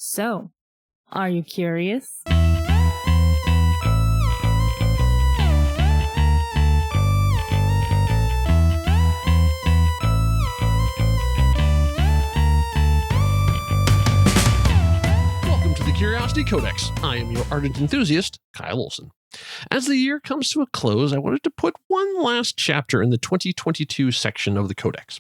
So, are you curious? Welcome to the Curiosity Codex. I am your ardent enthusiast, Kyle Olson. As the year comes to a close, I wanted to put one last chapter in the 2022 section of the Codex.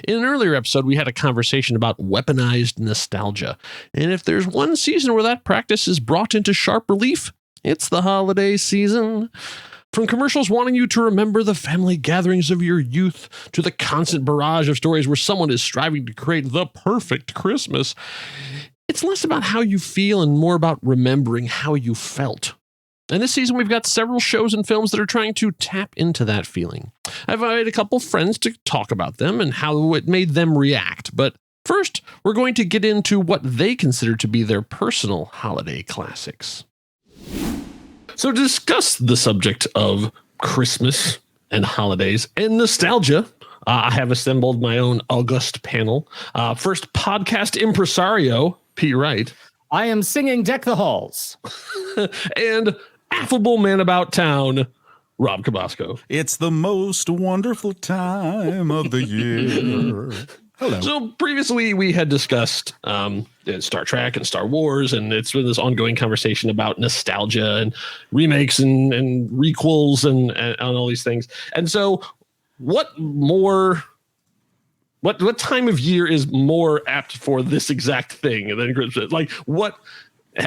In an earlier episode, we had a conversation about weaponized nostalgia. And if there's one season where that practice is brought into sharp relief, it's the holiday season. From commercials wanting you to remember the family gatherings of your youth, to the constant barrage of stories where someone is striving to create the perfect Christmas, it's less about how you feel and more about remembering how you felt. And this season, we've got several shows and films that are trying to tap into that feeling. I've invited a couple friends to talk about them and how it made them react. But first, we're going to get into what they consider to be their personal holiday classics. So to discuss the subject of Christmas and holidays and nostalgia, I have assembled my own august panel. First, podcast impresario, Pete Wright. I am singing Deck the Halls. And affable man about town, Rob Kubasko. It's the most wonderful time of the year. Hello. So previously we had discussed Star Trek and Star Wars, and it's been this ongoing conversation about nostalgia and remakes and requels and all these things. And so what time of year is more apt for this exact thing than Christmas? Like what?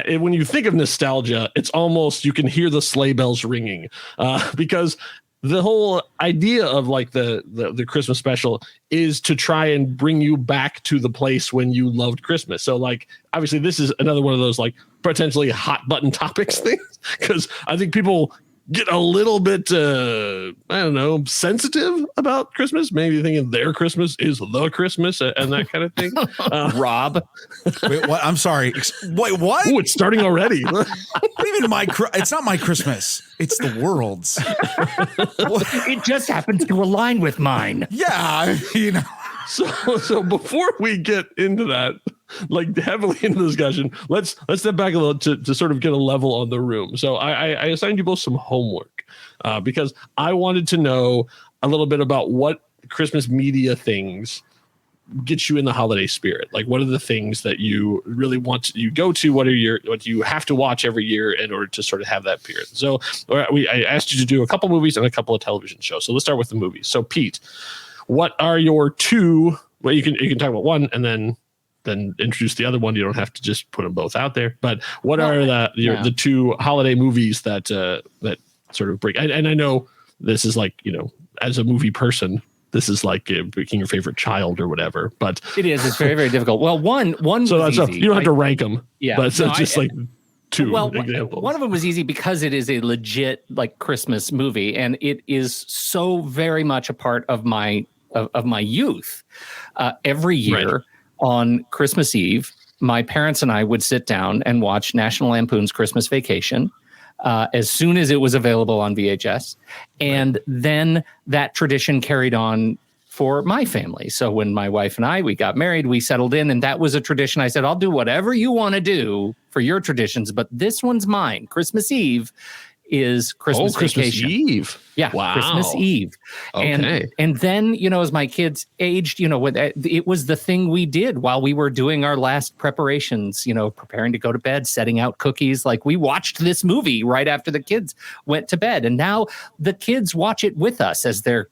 When you think of nostalgia, it's almost you can hear the sleigh bells ringing because the whole idea of like the Christmas special is to try and bring you back to the place when you loved Christmas. So like obviously this is another one of those like potentially hot button topics things because I think people get a little bit, sensitive about Christmas. Maybe thinking their Christmas is the Christmas and that kind of thing. Rob. Wait, what? I'm sorry. Wait, what? Oh, it's starting already. Even it's not my Christmas. It's the world's. It just happens to align with mine. Yeah, you know. So before we get into that, like heavily into the discussion, let's step back a little to sort of get a level on the room. So I assigned you both some homework because I wanted to know a little bit about what Christmas media things get you in the holiday spirit. Like what are the things that you really you go to? What you have to watch every year in order to sort of have that period? So I asked you to do a couple movies and a couple of television shows. So let's start with the movies. So Pete, what are your two? Well, you can talk about one and then introduce the other one. You don't have to just put them both out there. But what are the two holiday movies that sort of break? And I know this is like, as a movie person, this is like picking your favorite child or whatever. But it is. It's very, very difficult. Well, one. So that's easy. You don't have to rank them. Yeah. But like two examples. One of them was easy because it is a legit like Christmas movie, and it is so very much a part of my youth. Every year on Christmas Eve, my parents and I would sit down and watch National Lampoon's Christmas Vacation as soon as it was available on VHS. And then that tradition carried on for my family. So when my wife and we got married, we settled in, and that was a tradition. I said, I'll do whatever you want to do for your traditions, but this one's mine. Christmas is Christmas Vacation. Eve. Yeah, wow. Christmas Eve. Okay. And then, as my kids aged, it was the thing we did while we were doing our last preparations, preparing to go to bed, setting out cookies. Like we watched this movie right after the kids went to bed. And now the kids watch it with us as they're,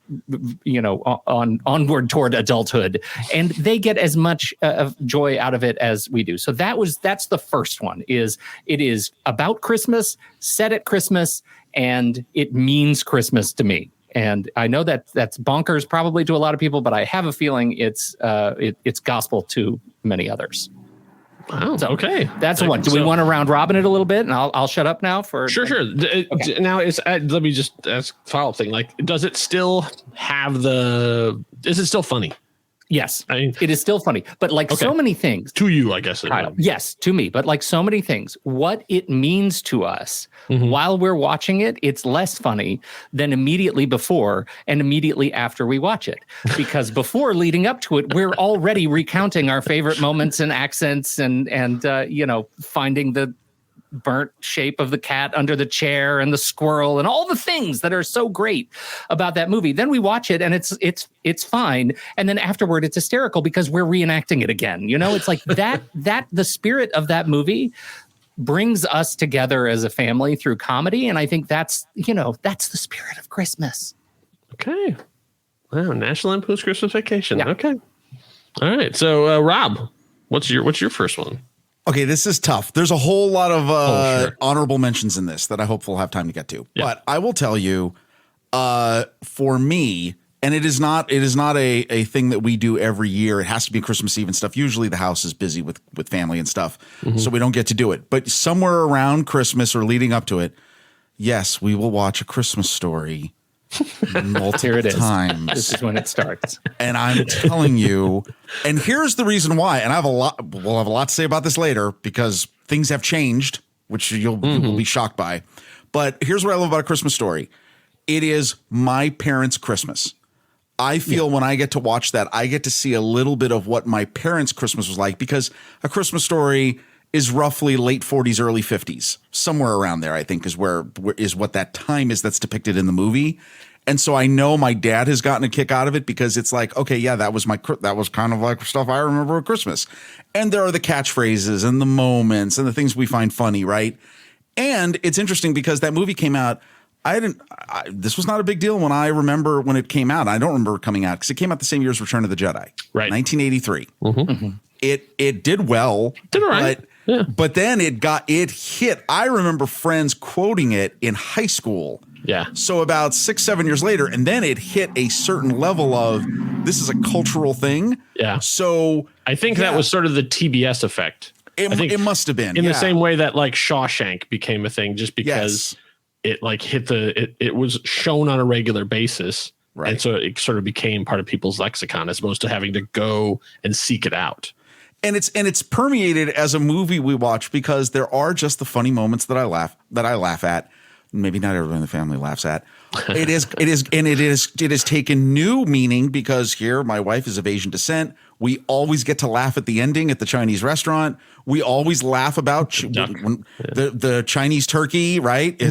onward toward adulthood. And they get as much of joy out of it as we do. So that's the first one. It is about Christmas, set at Christmas, and it means Christmas to me. And I know that's bonkers probably to a lot of people, but I have a feeling it's gospel to many others. Wow. So, okay. That's one. Do we want to round robin it a little bit? And I'll shut up now for. Sure. Okay. Now let me just ask a follow-up thing. Like, does it still have is it still funny? Yes, I mean, it is still funny. But like so many things. to you, I guess. Kyle, yes, to me. But like so many things, what it means to us while we're watching it, it's less funny than immediately before and immediately after we watch it. Because before leading up to it, we're already recounting our favorite moments and accents and finding the burnt shape of the cat under the chair and the squirrel and all the things that are so great about that movie. Then we watch it and it's fine. And then afterward it's hysterical because we're reenacting it again. It's like that the spirit of that movie brings us together as a family through comedy. And I think that's the spirit of Christmas. Okay. Wow. National Lampoon's Christmas Vacation. Yeah. Okay. All right. So Rob, what's your first one? Okay, this is tough. There's a whole lot of honorable mentions in this that I hope we'll have time to get to. Yeah. But I will tell you, for me, and it is not a thing that we do every year. It has to be Christmas Eve and stuff. Usually the house is busy with family and stuff, so we don't get to do it. But somewhere around Christmas or leading up to it, yes, we will watch A Christmas Story multiple times. This is when it starts. And I'm telling you, and here's the reason why. And we'll have a lot to say about this later because things have changed, which you will be shocked by. But here's what I love about A Christmas Story. It is my parents' Christmas. I feel when I get to watch that, I get to see a little bit of what my parents' Christmas was like because A Christmas Story is roughly late 40s, early 50s, somewhere around there, I think is what that time is that's depicted in the movie. And so I know my dad has gotten a kick out of it because it's like, okay, yeah, that was kind of like stuff I remember at Christmas. And there are the catchphrases and the moments and the things we find funny, right? And it's interesting because that movie came out. This was not a big deal when I remember when it came out. I don't remember it coming out because it came out the same year as Return of the Jedi, right? 1983. It did well, did all right. But then it hit. I remember friends quoting it in high school. Yeah. So about 6-7 years later, and then it hit a certain level of this is a cultural thing. Yeah. So I think that was sort of the TBS effect. It must have been in the same way that like Shawshank became a thing, just because it like hit it was shown on a regular basis. Right. And so it sort of became part of people's lexicon as opposed to having to go and seek it out. And it's permeated as a movie we watch because there are just the funny moments that I laugh at. Maybe not everyone in the family laughs at. It has taken new meaning because here my wife is of Asian descent. We always get to laugh at the ending at the Chinese restaurant. We always laugh about the Chinese turkey, right?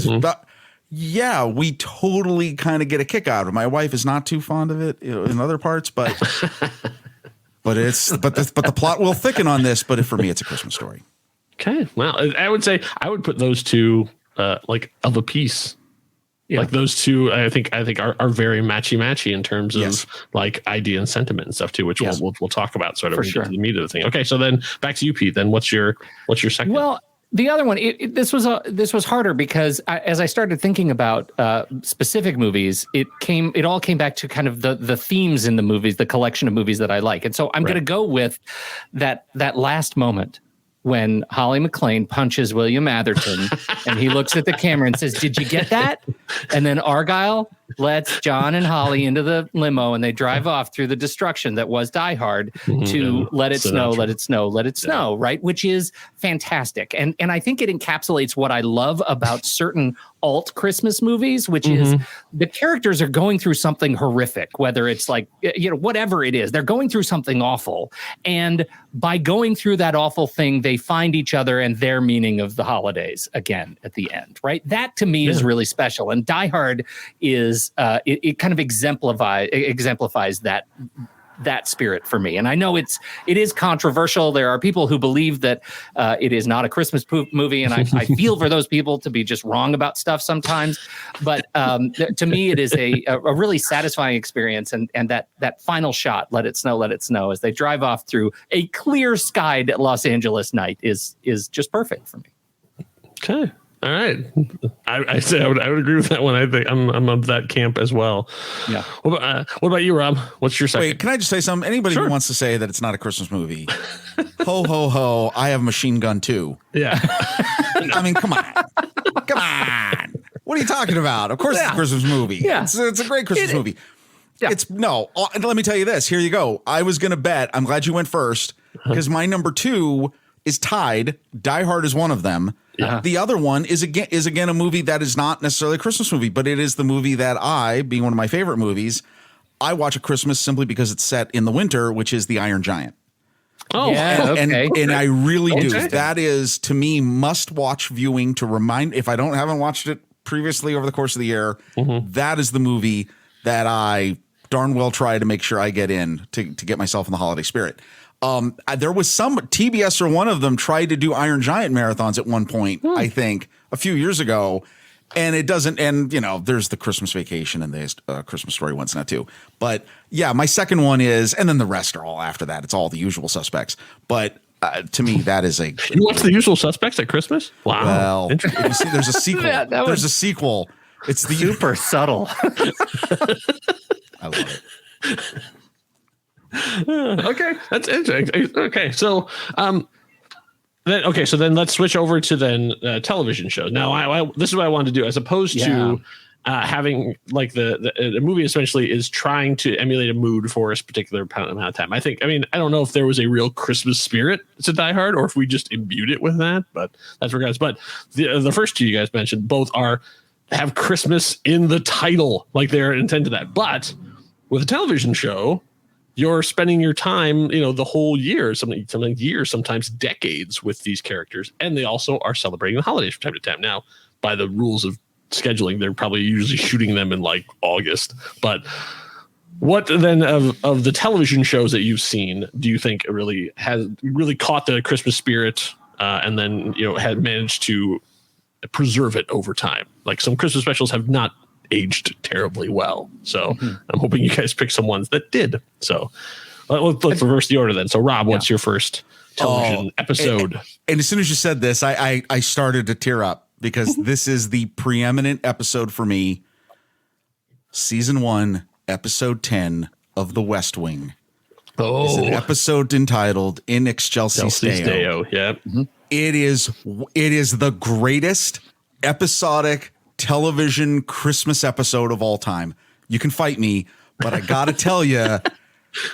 Yeah, we totally kind of get a kick out of it. My wife is not too fond of it in other parts, but but the plot will thicken on this. But for me, it's A Christmas Story. Okay, well, I would say I would put those two like of a piece. Yeah. Like those two, I think are very matchy in terms of like idea and sentiment and stuff too, which we'll talk about sort of the meat of the thing. Okay, so then back to you, Pete. Then what's your second? Well, the other one, this was harder because as I started thinking about specific movies, it all came back to kind of the themes in the movies, the collection of movies that I like, and so I'm going to go with that last moment when Holly McClane punches William Atherton and he looks at the camera and says, "Did you get that?" And then Argyle lets John and Holly into the limo and they drive off through the destruction that was Die Hard to let it snow, let it snow, let it snow, right? Which is fantastic. And I think it encapsulates what I love about certain alt Christmas movies, which is the characters are going through something horrific, whether it's like, whatever it is, they're going through something awful. And by going through that awful thing, they find each other and their meaning of the holidays again at the end, right? That to me is really special. And Die Hard is, it kind of exemplifies that spirit for me. And I know it is controversial. There are people who believe that it is not a Christmas movie, and I feel for those people to be just wrong about stuff sometimes. But to me, it is a really satisfying experience. And that final shot, let it snow, as they drive off through a clear-skied Los Angeles night is just perfect for me. Okay. All right. I say I would agree with that one. I think I'm of that camp as well. Yeah. What about you, Rob? What's your second? Wait, can I just say something? Anybody who wants to say that it's not a Christmas movie, ho, ho, ho, I have a machine gun too. Yeah. I mean, come on. Come on. What are you talking about? Of course it's a Christmas movie. Yeah. It's a great Christmas movie. Yeah. It's no. Let me tell you this. Here you go. I was going to bet. I'm glad you went first because my number 2 is tied. Die Hard is one of them. Yeah. The other one is again a movie that is not necessarily a Christmas movie, but it is the movie that being one of my favorite movies, I watch at Christmas simply because it's set in the winter, which is The Iron Giant. Oh, yeah, okay. And I really do. Okay. That is, to me, must-watch haven't watched it previously over the course of the year, that is the movie that I darn well try to make sure I get in to get myself in the holiday spirit. There was some TBS or one of them tried to do Iron Giant marathons at one point, I think, a few years ago. And it doesn't, and there's the Christmas Vacation and the Christmas Story ones now too. But yeah, my second one is, and then the rest are all after that. It's all the usual suspects. But to me, that is a. You watch The Usual Suspects at Christmas? Wow. Well, if you see, there's a sequel. There's a sequel. It's the super subtle. I love it. Okay, that's interesting. Okay, so then let's switch over to television shows. Now, this is what I wanted to do, as opposed to having like the movie essentially is trying to emulate a mood for a particular amount of time. I don't know if there was a real Christmas spirit to Die Hard or if we just imbued it with that, but that's regards. But the first two you guys mentioned both have Christmas in the title, like they're intended to that. But with a television show, you're spending your time, the whole year, sometimes years, sometimes decades with these characters. And they also are celebrating the holidays from time to time. Now, by the rules of scheduling, they're probably usually shooting them in like August. But what then of the television shows that you've seen do you think really caught the Christmas spirit and then, had managed to preserve it over time? Like some Christmas specials have not aged terribly well. So I'm hoping you guys pick some ones that did. So let's reverse the order then. So Rob, what's your first television episode? And as soon as you said this, I started to tear up because this is the preeminent episode for me. Season 1, episode 10 of The West Wing. Oh, it's an episode entitled In Excelsis Deo. Yeah. Mm-hmm. It is the greatest episodic television Christmas episode of all time. You can fight me, but I gotta tell you,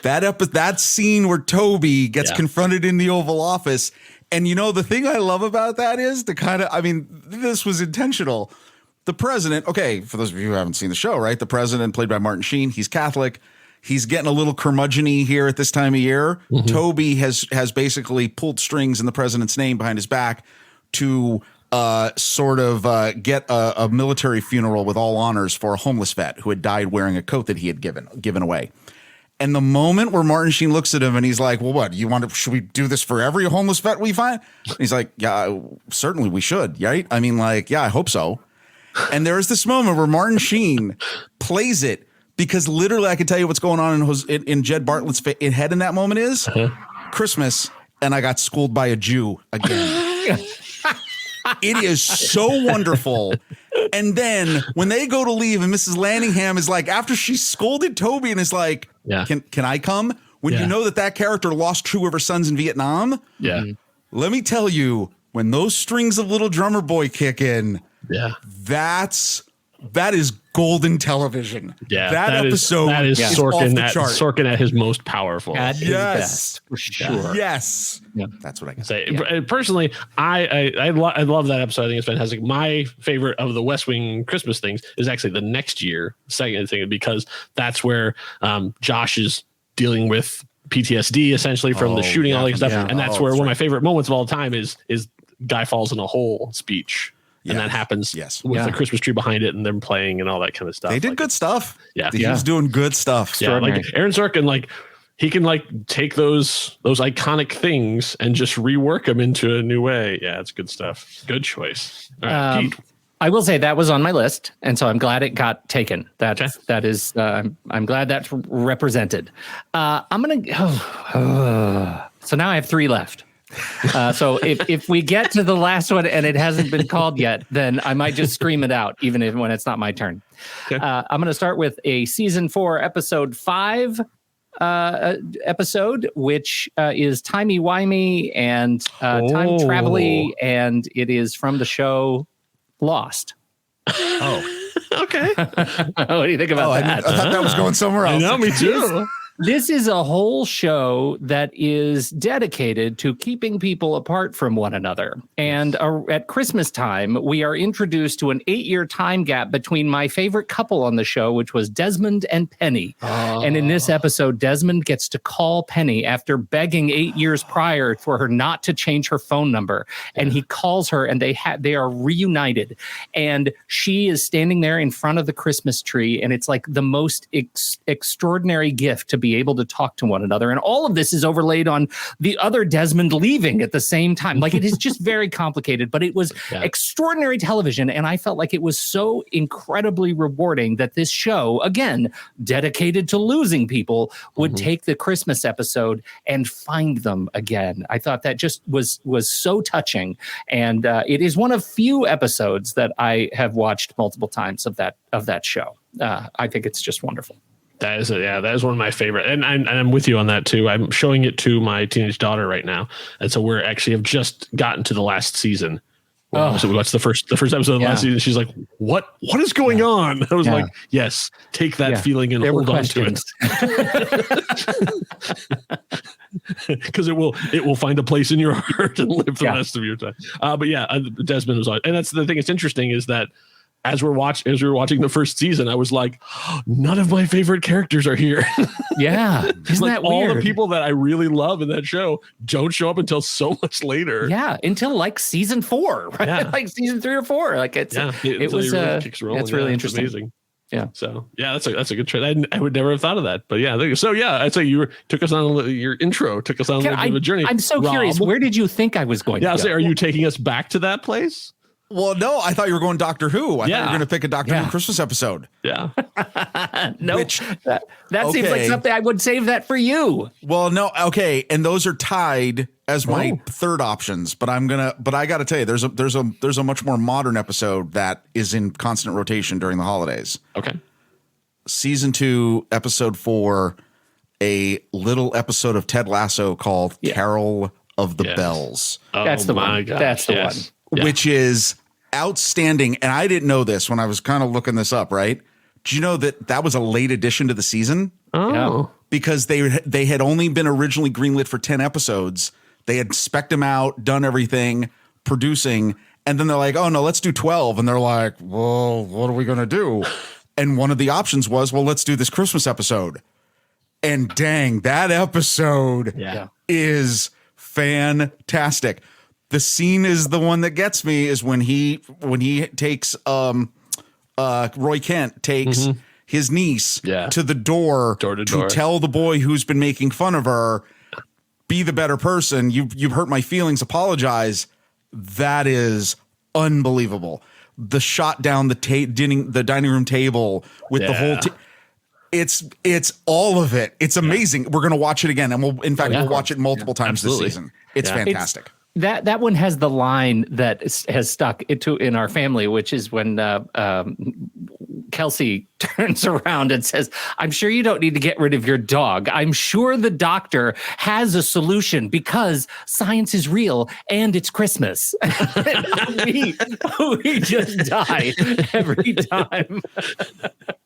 that scene where Toby gets confronted in the Oval Office, and the thing I love about that is this was intentional. The president, okay, for those of you who haven't seen the show, right? The president, played by Martin Sheen, he's Catholic. He's getting a little curmudgeon-y here at this time of year. Mm-hmm. Toby has basically pulled strings in the president's name behind his back to get a military funeral with all honors for a homeless vet who had died wearing a coat that he had given away. And the moment where Martin Sheen looks at him and he's like, well, what, should we do this for every homeless vet we find? And he's like, yeah, certainly we should. Right. I hope so. And there is this moment where Martin Sheen plays it because literally I can tell you what's going on in Jed Bartlett's head in that moment is Christmas. And I got schooled by a Jew again. It is so wonderful. And then when they go to leave and Mrs. Lanningham is like, after she scolded Toby and is like, can I come? When you know that character lost two of her sons in Vietnam. Yeah. Let me tell you, when those strings of Little Drummer Boy kick in, that is golden television. Yeah. That episode is Sorkin at his most powerful. At his best, for sure. Yes. Yeah. That's what I can say. Personally, I love that episode. I think it's fantastic. My favorite of the West Wing Christmas things is actually the next year, second thing, because that's where Josh is dealing with PTSD essentially from the shooting, all that stuff. Yeah. And that's where one of my favorite moments of all time is Guy falls in a hole speech. And that happens with the Christmas tree behind it and them playing and all that kind of stuff. They did good stuff. Yeah. He was doing good stuff. Yeah. Like Aaron Sorkin, he can take those iconic things and just rework them into a new way. Yeah, it's good stuff. Good choice. All right, Pete. I will say that was on my list, and so I'm glad it got taken. That is, I'm glad that's represented. I'm gonna. So now I have 3 left. So if we get to the last one and it hasn't been called yet, then I might just scream it out, even when it's not my turn. Okay. I'm going to start with a season 4, episode 5 episode, which is timey-wimey and time travel-y, and it is from the show Lost. Oh. Okay. What do you think about that? I thought that was going somewhere else. I know, me too. This is a whole show that is dedicated to keeping people apart from one another. And at Christmas time, we are introduced to an 8-year time gap between my favorite couple on the show, which was Desmond and Penny. Oh. And in this episode, Desmond gets to call Penny after begging 8 years prior for her not to change her phone number. And he calls her, and they are reunited. And she is standing there in front of the Christmas tree, and it's like the most extraordinary gift to be able to talk to one another. And all of this is overlaid on the other Desmond leaving at the same time. Like, it is just very complicated, but it was extraordinary television. And I felt like it was so incredibly rewarding that this show, again, dedicated to losing people, would take the Christmas episode and find them again. I thought that just was so touching. And it is one of few episodes that I have watched multiple times of that show. I think it's just wonderful. That is one of my favorite, and I'm with you on that too. I'm showing it to my teenage daughter right now, and so we're actually have just gotten to the last season. So we watched the first episode of the last season. She's like, "What is going on?" I was like, "Yes, take that feeling and hold on to it, because it will find a place in your heart and live the rest of your time." But Desmond was on, and that's the thing. It's interesting is that. As we were watching the first season, I was like, none of my favorite characters are here. Yeah. Isn't like that weird? All the people that I really love in that show don't show up until so much later. Yeah. Until like season 4, right? Yeah. Like season 3 or 4. Like it was really kicks rolling. It's really interesting. Amazing. Yeah. So that's a good trade. I would never have thought of that, but yeah. So I'd say took us on your intro, took us on a little bit of a journey. I'm so curious. Where did you think I was going? Yeah. I'll say, are you taking us back to that place? Well, no, I thought you were going Doctor Who. I thought you were going to pick a Doctor Who Christmas episode. Yeah. No, that seems like something I would save that for you. Well, no, okay, and those are tied as my third options. But I got to tell you, there's a much more modern episode that is in constant rotation during the holidays. Okay. Season 2, episode 4, a little episode of Ted Lasso called Carol of the Bells. That's the one. Gosh, that's the one. Yeah. Which is outstanding. And I didn't know this when I was kind of looking this up, right? Do you know that was a late addition to the season? Oh. Yeah. Because they had only been originally greenlit for 10 episodes. They had spec'd them out, done everything, producing, and then they're like, oh no, let's do 12. And they're like, well, what are we going to do? And one of the options was, well, let's do this Christmas episode. And dang, that episode is fantastic. The scene is the one that gets me is when he takes Roy Kent takes his niece to the door to tell the boy who's been making fun of her, be the better person. You've hurt my feelings. Apologize. That is unbelievable. The shot down the dining room table with the whole. It's all of it. It's amazing. We're gonna watch it again, and we'll watch it multiple times this season. It's fantastic. That one has the line that has stuck in our family, which is when Kelsey turns around and says, "I'm sure you don't need to get rid of your dog. I'm sure the doctor has a solution because science is real and it's Christmas." we just die every time.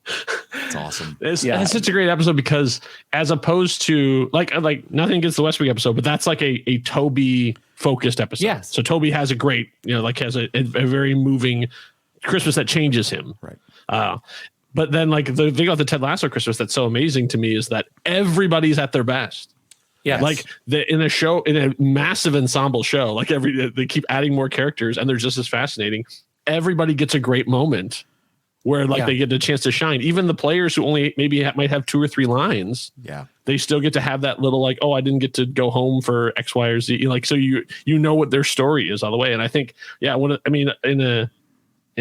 It's awesome. It's such a great episode because as opposed to like nothing against the West Wing episode, but that's like a Toby focused episode. Yes. So Toby has a great, has a very moving Christmas that changes him. Right. But then like the thing about the Ted Lasso Christmas that's so amazing to me is that everybody's at their best. Yeah. Like in a massive ensemble show, like they keep adding more characters and they're just as fascinating. Everybody gets a great moment where they get a chance to shine. Even the players who only maybe might have 2 or 3 lines. Yeah. They still get to have that little like, oh, I didn't get to go home for X, Y, or Z. Like, so you know what their story is all the way. And I think, in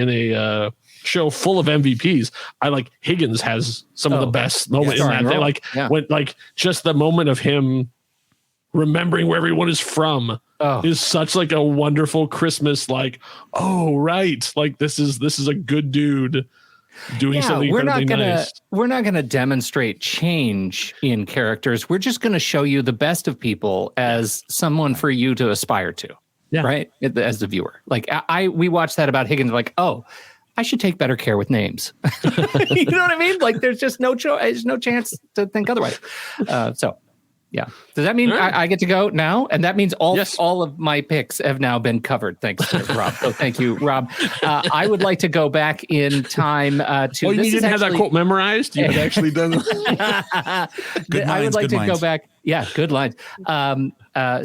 a show full of MVPs, I like Higgins has some of the best moments in that. When just the moment of him remembering where everyone is from is such like a wonderful Christmas. Like, oh, right. Like this is a good dude doing something incredibly nice. We're not gonna demonstrate change in characters. We're just gonna show you the best of people as someone for you to aspire to. Yeah. Right. As the viewer, like we watched that about Higgins. Like, oh, I should take better care with names. You know what I mean? Like there's just no chance to think otherwise. So yeah. Does that mean right. I get to go now? And that means all of my picks have now been covered. Thanks to Rob. So thank you, Rob. I would like to go back in time to. You didn't have that quote memorized. You had actually done. I would like to go back. Yeah, good lines.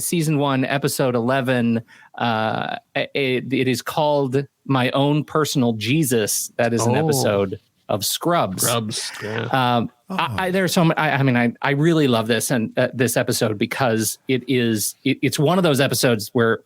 Season 1, episode 11. It is called "My Own Personal Jesus." That is an episode of Scrubs. Yeah. There's so much. I really love this and this episode because it's one of those episodes where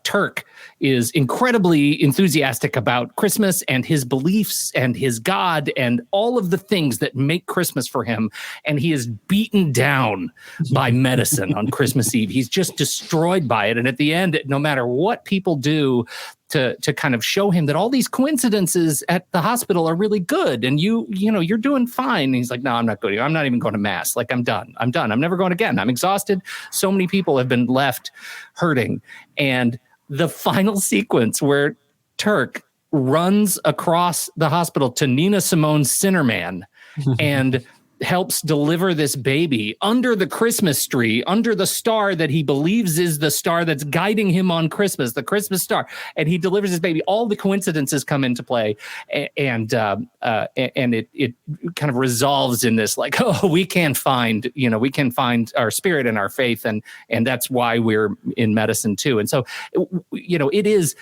Turk is incredibly enthusiastic about Christmas and his beliefs and his God and all of the things that make Christmas for him. And he is beaten down by medicine on Christmas Eve. He's just destroyed by it. And at the end, no matter what people do to kind of show him that all these coincidences at the hospital are really good and you're doing fine. And he's like, no, I'm not going. I'm not even going to mass. Like I'm done. I'm never going again. I'm exhausted. So many people have been left hurting. And the final sequence where Turk runs across the hospital to Nina Simone's Sinnerman and helps deliver this baby under the Christmas tree, under the star that he believes is the star that's guiding him on Christmas, the Christmas star. And he delivers his baby. All the coincidences come into play, and it kind of resolves in this like, oh, we can find our spirit and our faith, and that's why we're in medicine too. And so, it is.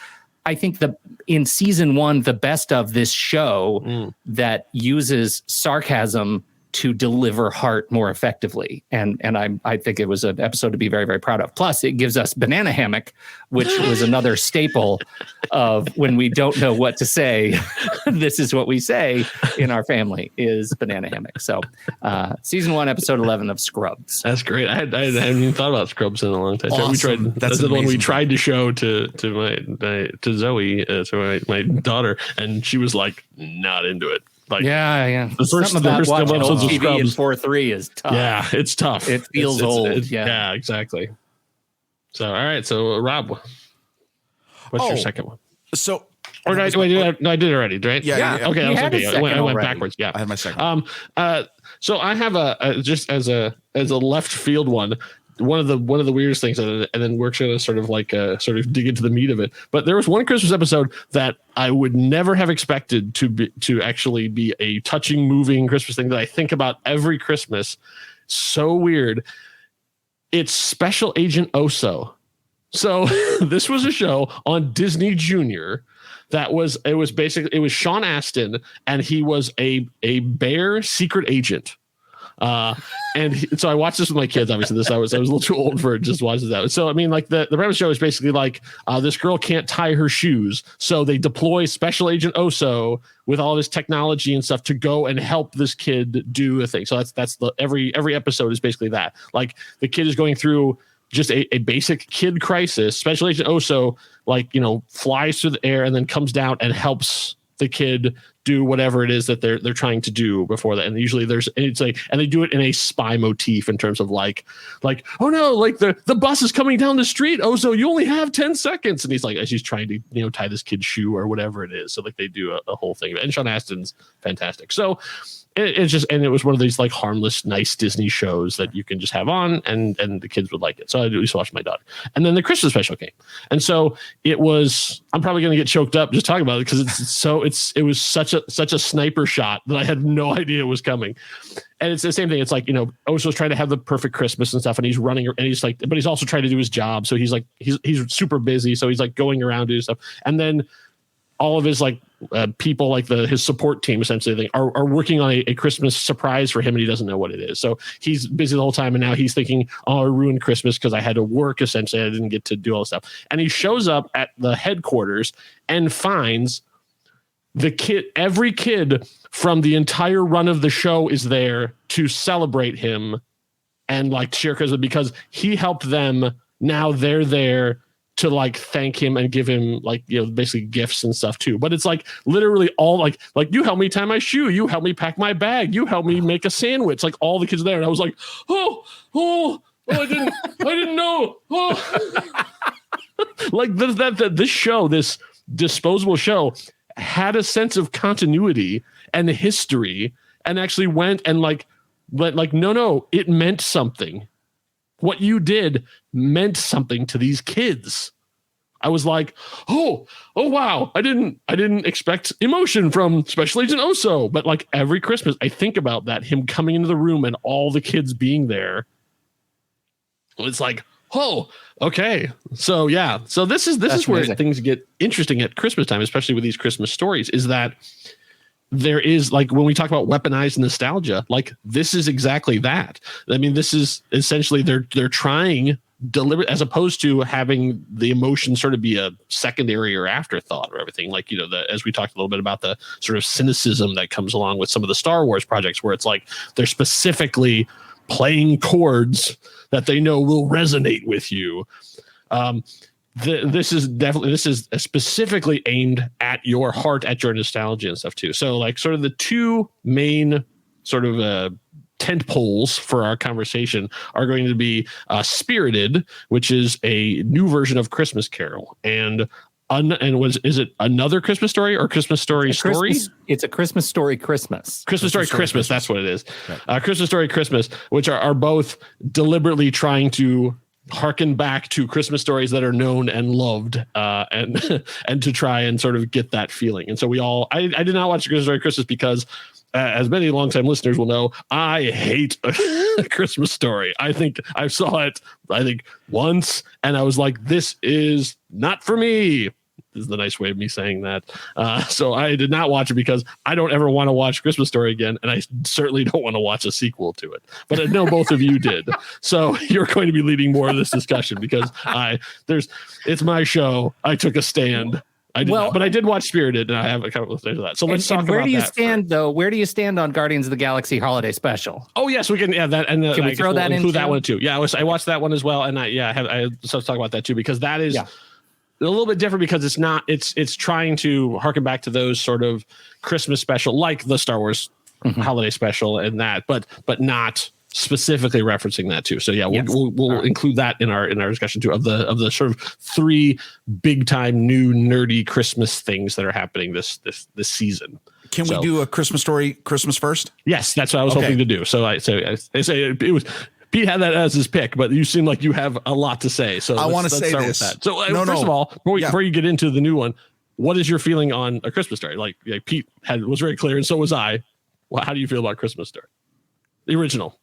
I think in season 1, the best of this show that uses sarcasm to deliver heart more effectively. And I think it was an episode to be very, very proud of. Plus, it gives us Banana Hammock, which was another staple of when we don't know what to say. This is what we say in our family is Banana Hammock. So season 1, episode 11 of Scrubs. That's great. I hadn't even thought about Scrubs in a long time. Awesome. That's the one we tried to show to Zoe, to my daughter, and she was like not into it. Like, yeah. The first couple episodes of Scrubs in 4:3 is tough. Yeah, it's tough. It feels old. Yeah, exactly. So, all right. So, Rob, what's your second one? So, or did I do that? No, I did already, right? Yeah. Okay, I went backwards. Yeah, I had my second. So I have just as a left field one. One of the weirdest things, and then we're going to sort of dig into the meat of it. But there was one Christmas episode that I would never have expected to actually be a touching, moving Christmas thing that I think about every Christmas. So weird. It's Special Agent Oso. So this was a show on Disney Junior. It was Sean Astin, and he was a bear secret agent. So I watched this with my kids. Obviously, I was a little too old for it. Just watches that. So I mean, like the premise of the show is basically like this girl can't tie her shoes, so they deploy Special Agent Oso with all this technology and stuff to go and help this kid do a thing. So that's every episode is basically that. Like the kid is going through just a basic kid crisis. Special Agent Oso flies through the air and then comes down and helps the kid do whatever it is that they're trying to do before that. And usually and they do it in a spy motif in terms of like, oh no, like the bus is coming down the street. Oh, so you only have 10 seconds. And he's like, as he's trying to, tie this kid's shoe or whatever it is. So like they do a whole thing. And Sean Astin's fantastic. So it was one of these like harmless, nice Disney shows that you can just have on and the kids would like it. So I used to watch my daughter. And then the Christmas special came. And so I'm probably going to get choked up just talking about it because it was such a sniper shot that I had no idea it was coming. And it's the same thing. It's like, Oso's trying to have the perfect Christmas and stuff. And he's running and he's like, but he's also trying to do his job. So he's like, he's super busy. So he's like going around doing stuff. And then all of his like people, like his support team, essentially, are working on a Christmas surprise for him, and he doesn't know what it is. So he's busy the whole time, and now he's thinking, "Oh, I ruined Christmas because I had to work. Essentially, I didn't get to do all this stuff." And he shows up at the headquarters and finds every kid from the entire run of the show is there to celebrate him and like cheer because he helped them. Now they're there to like thank him and give him like, basically gifts and stuff too. But it's like literally all like you helped me tie my shoe. You helped me pack my bag. You helped me make a sandwich. Like all the kids there. And I was like, oh, I didn't know. Oh. Like this show, this disposable show had a sense of continuity and history and actually went and no, it meant something. What you did meant something to these kids. I was like, oh wow, I didn't expect emotion from Special Agent Oso. But like every Christmas, I think about that, him coming into the room and all the kids being there. It's like, oh, okay. So yeah. So this is where things get interesting at Christmas time, especially with these Christmas stories, is that there is, like, when we talk about weaponized nostalgia, like this is exactly that. I mean, this is essentially they're trying deliberate, as opposed to having the emotion sort of be a secondary or afterthought or everything. Like, you know, as we talked a little bit about the sort of cynicism that comes along with some of the Star Wars projects, where it's like they're specifically playing chords that they know will resonate with you. This is specifically aimed at your heart, at your nostalgia and stuff too. So like sort of the two main sort of tent poles for our conversation are going to be Spirited, which is a new version of Christmas Carol, is it Another Christmas Story or Christmas Story? It's a Christmas Story Christmas. Christmas Story Christmas. That's what it is. Right. Christmas Story Christmas, which are both deliberately trying to harken back to Christmas stories that are known and loved, and to try and sort of get that feeling. And so I did not watch Christmas Story Christmas because, as many longtime listeners will know, I hate A Christmas Story. I think I saw it, once, and I was like, this is not for me. This is the nice way of me saying that. So I did not watch it because I don't ever want to watch Christmas Story again, and I certainly don't want to watch a sequel to it. But I know both of you did. So you're going to be leading more of this discussion because it's my show. I took a stand. But I did watch Spirited, and I have a couple of things to that. So let's talk about that. Where do you stand, though? Where do you stand on Guardians of the Galaxy Holiday Special? Oh yes, we can. Yeah, that, and can we throw that in? Include that one too. Yeah, I watched that one as well, and I let's talk about that too, because that is. Yeah. A little bit different because it's trying to harken back to those sort of Christmas special, like the Star Wars holiday special and that, but not specifically referencing that too. So yeah, we'll include that in our discussion too of the sort of three big time new nerdy Christmas things that are happening this season. Can we do A Christmas Story Christmas first? Yes, that's what I was hoping to do. So I say it was. Pete had that as his pick, but you seem like you have a lot to say. So I want to say start this. With that. So first of all, before you get into the new one, what is your feeling on A Christmas Story? Like Pete was very clear, and so was I. Well, how do you feel about Christmas Story, the original?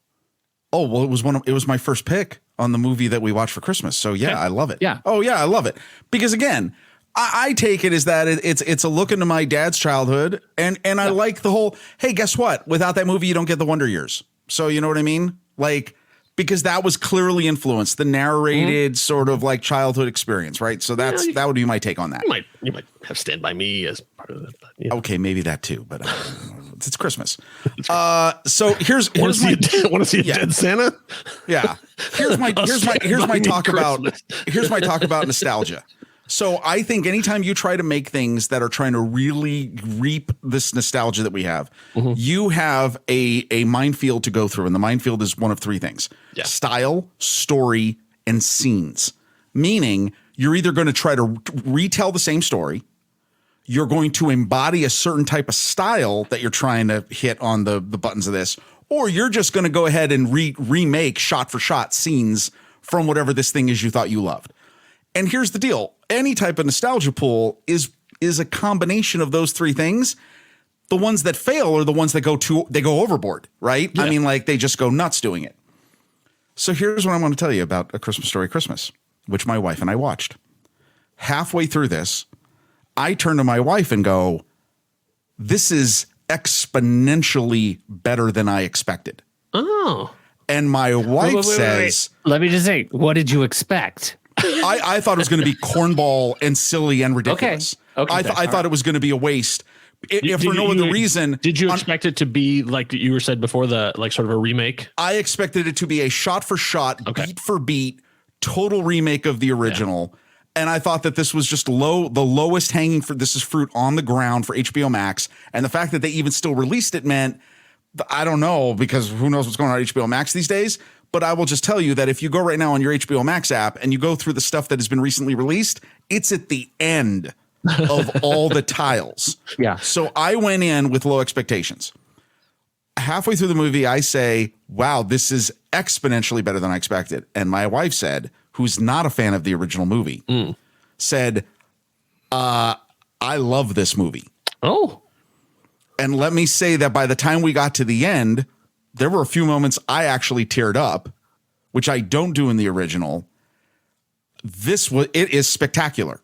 Oh well, it was my first pick on the movie that we watched for Christmas. So yeah, okay. I love it. Yeah. Oh yeah, I love it because again, I take it as that it's a look into my dad's childhood, and I like the whole. Hey, guess what? Without that movie, you don't get the Wonder Years. So you know what I mean, like. Because that was clearly influenced the narrated sort of like childhood experience, right? So that would be my take on that. You might have Stand By Me as part of it. But yeah. Okay, maybe that too, but it's Christmas. So here's want to see a dead Santa? Yeah. Here's my talk about nostalgia. So I think anytime you try to make things that are trying to really reap this nostalgia that we have, you have a minefield to go through. And the minefield is one of three things: style, story, and scenes. Meaning you're either going to try to retell the same story, you're going to embody a certain type of style that you're trying to hit on the buttons of this, or you're just going to go ahead and remake shot for shot scenes from whatever this thing is you thought you loved. And here's the deal. Any type of nostalgia pool is a combination of those three things. The ones that fail are the ones that go overboard, right? Yeah. I mean, like they just go nuts doing it. So here's what I want to tell you about A Christmas Story Christmas, which my wife and I watched. Halfway through this, I turn to my wife and go, this is exponentially better than I expected. Oh. And my wife says, let me just say, what did you expect? I thought it was going to be cornball and silly and ridiculous. Okay. I thought it was going to be a waste. If for no other reason. Did you expect it to be like you were said before, like sort of a remake? I expected it to be a shot for shot, beat for beat, total remake of the original. Yeah. And I thought that this was just the lowest hanging this is fruit on the ground for HBO Max. And the fact that they even still released it meant, I don't know, because who knows what's going on HBO Max these days. But I will just tell you that if you go right now on your HBO Max app and you go through the stuff that has been recently released, it's at the end of all the tiles. Yeah. So I went in with low expectations. Halfway through the movie, I say, wow, this is exponentially better than I expected. And my wife said, who's not a fan of the original movie, said, I love this movie. Oh. And let me say that by the time we got to the end, there were a few moments I actually teared up, which I don't do in the original. It is spectacular.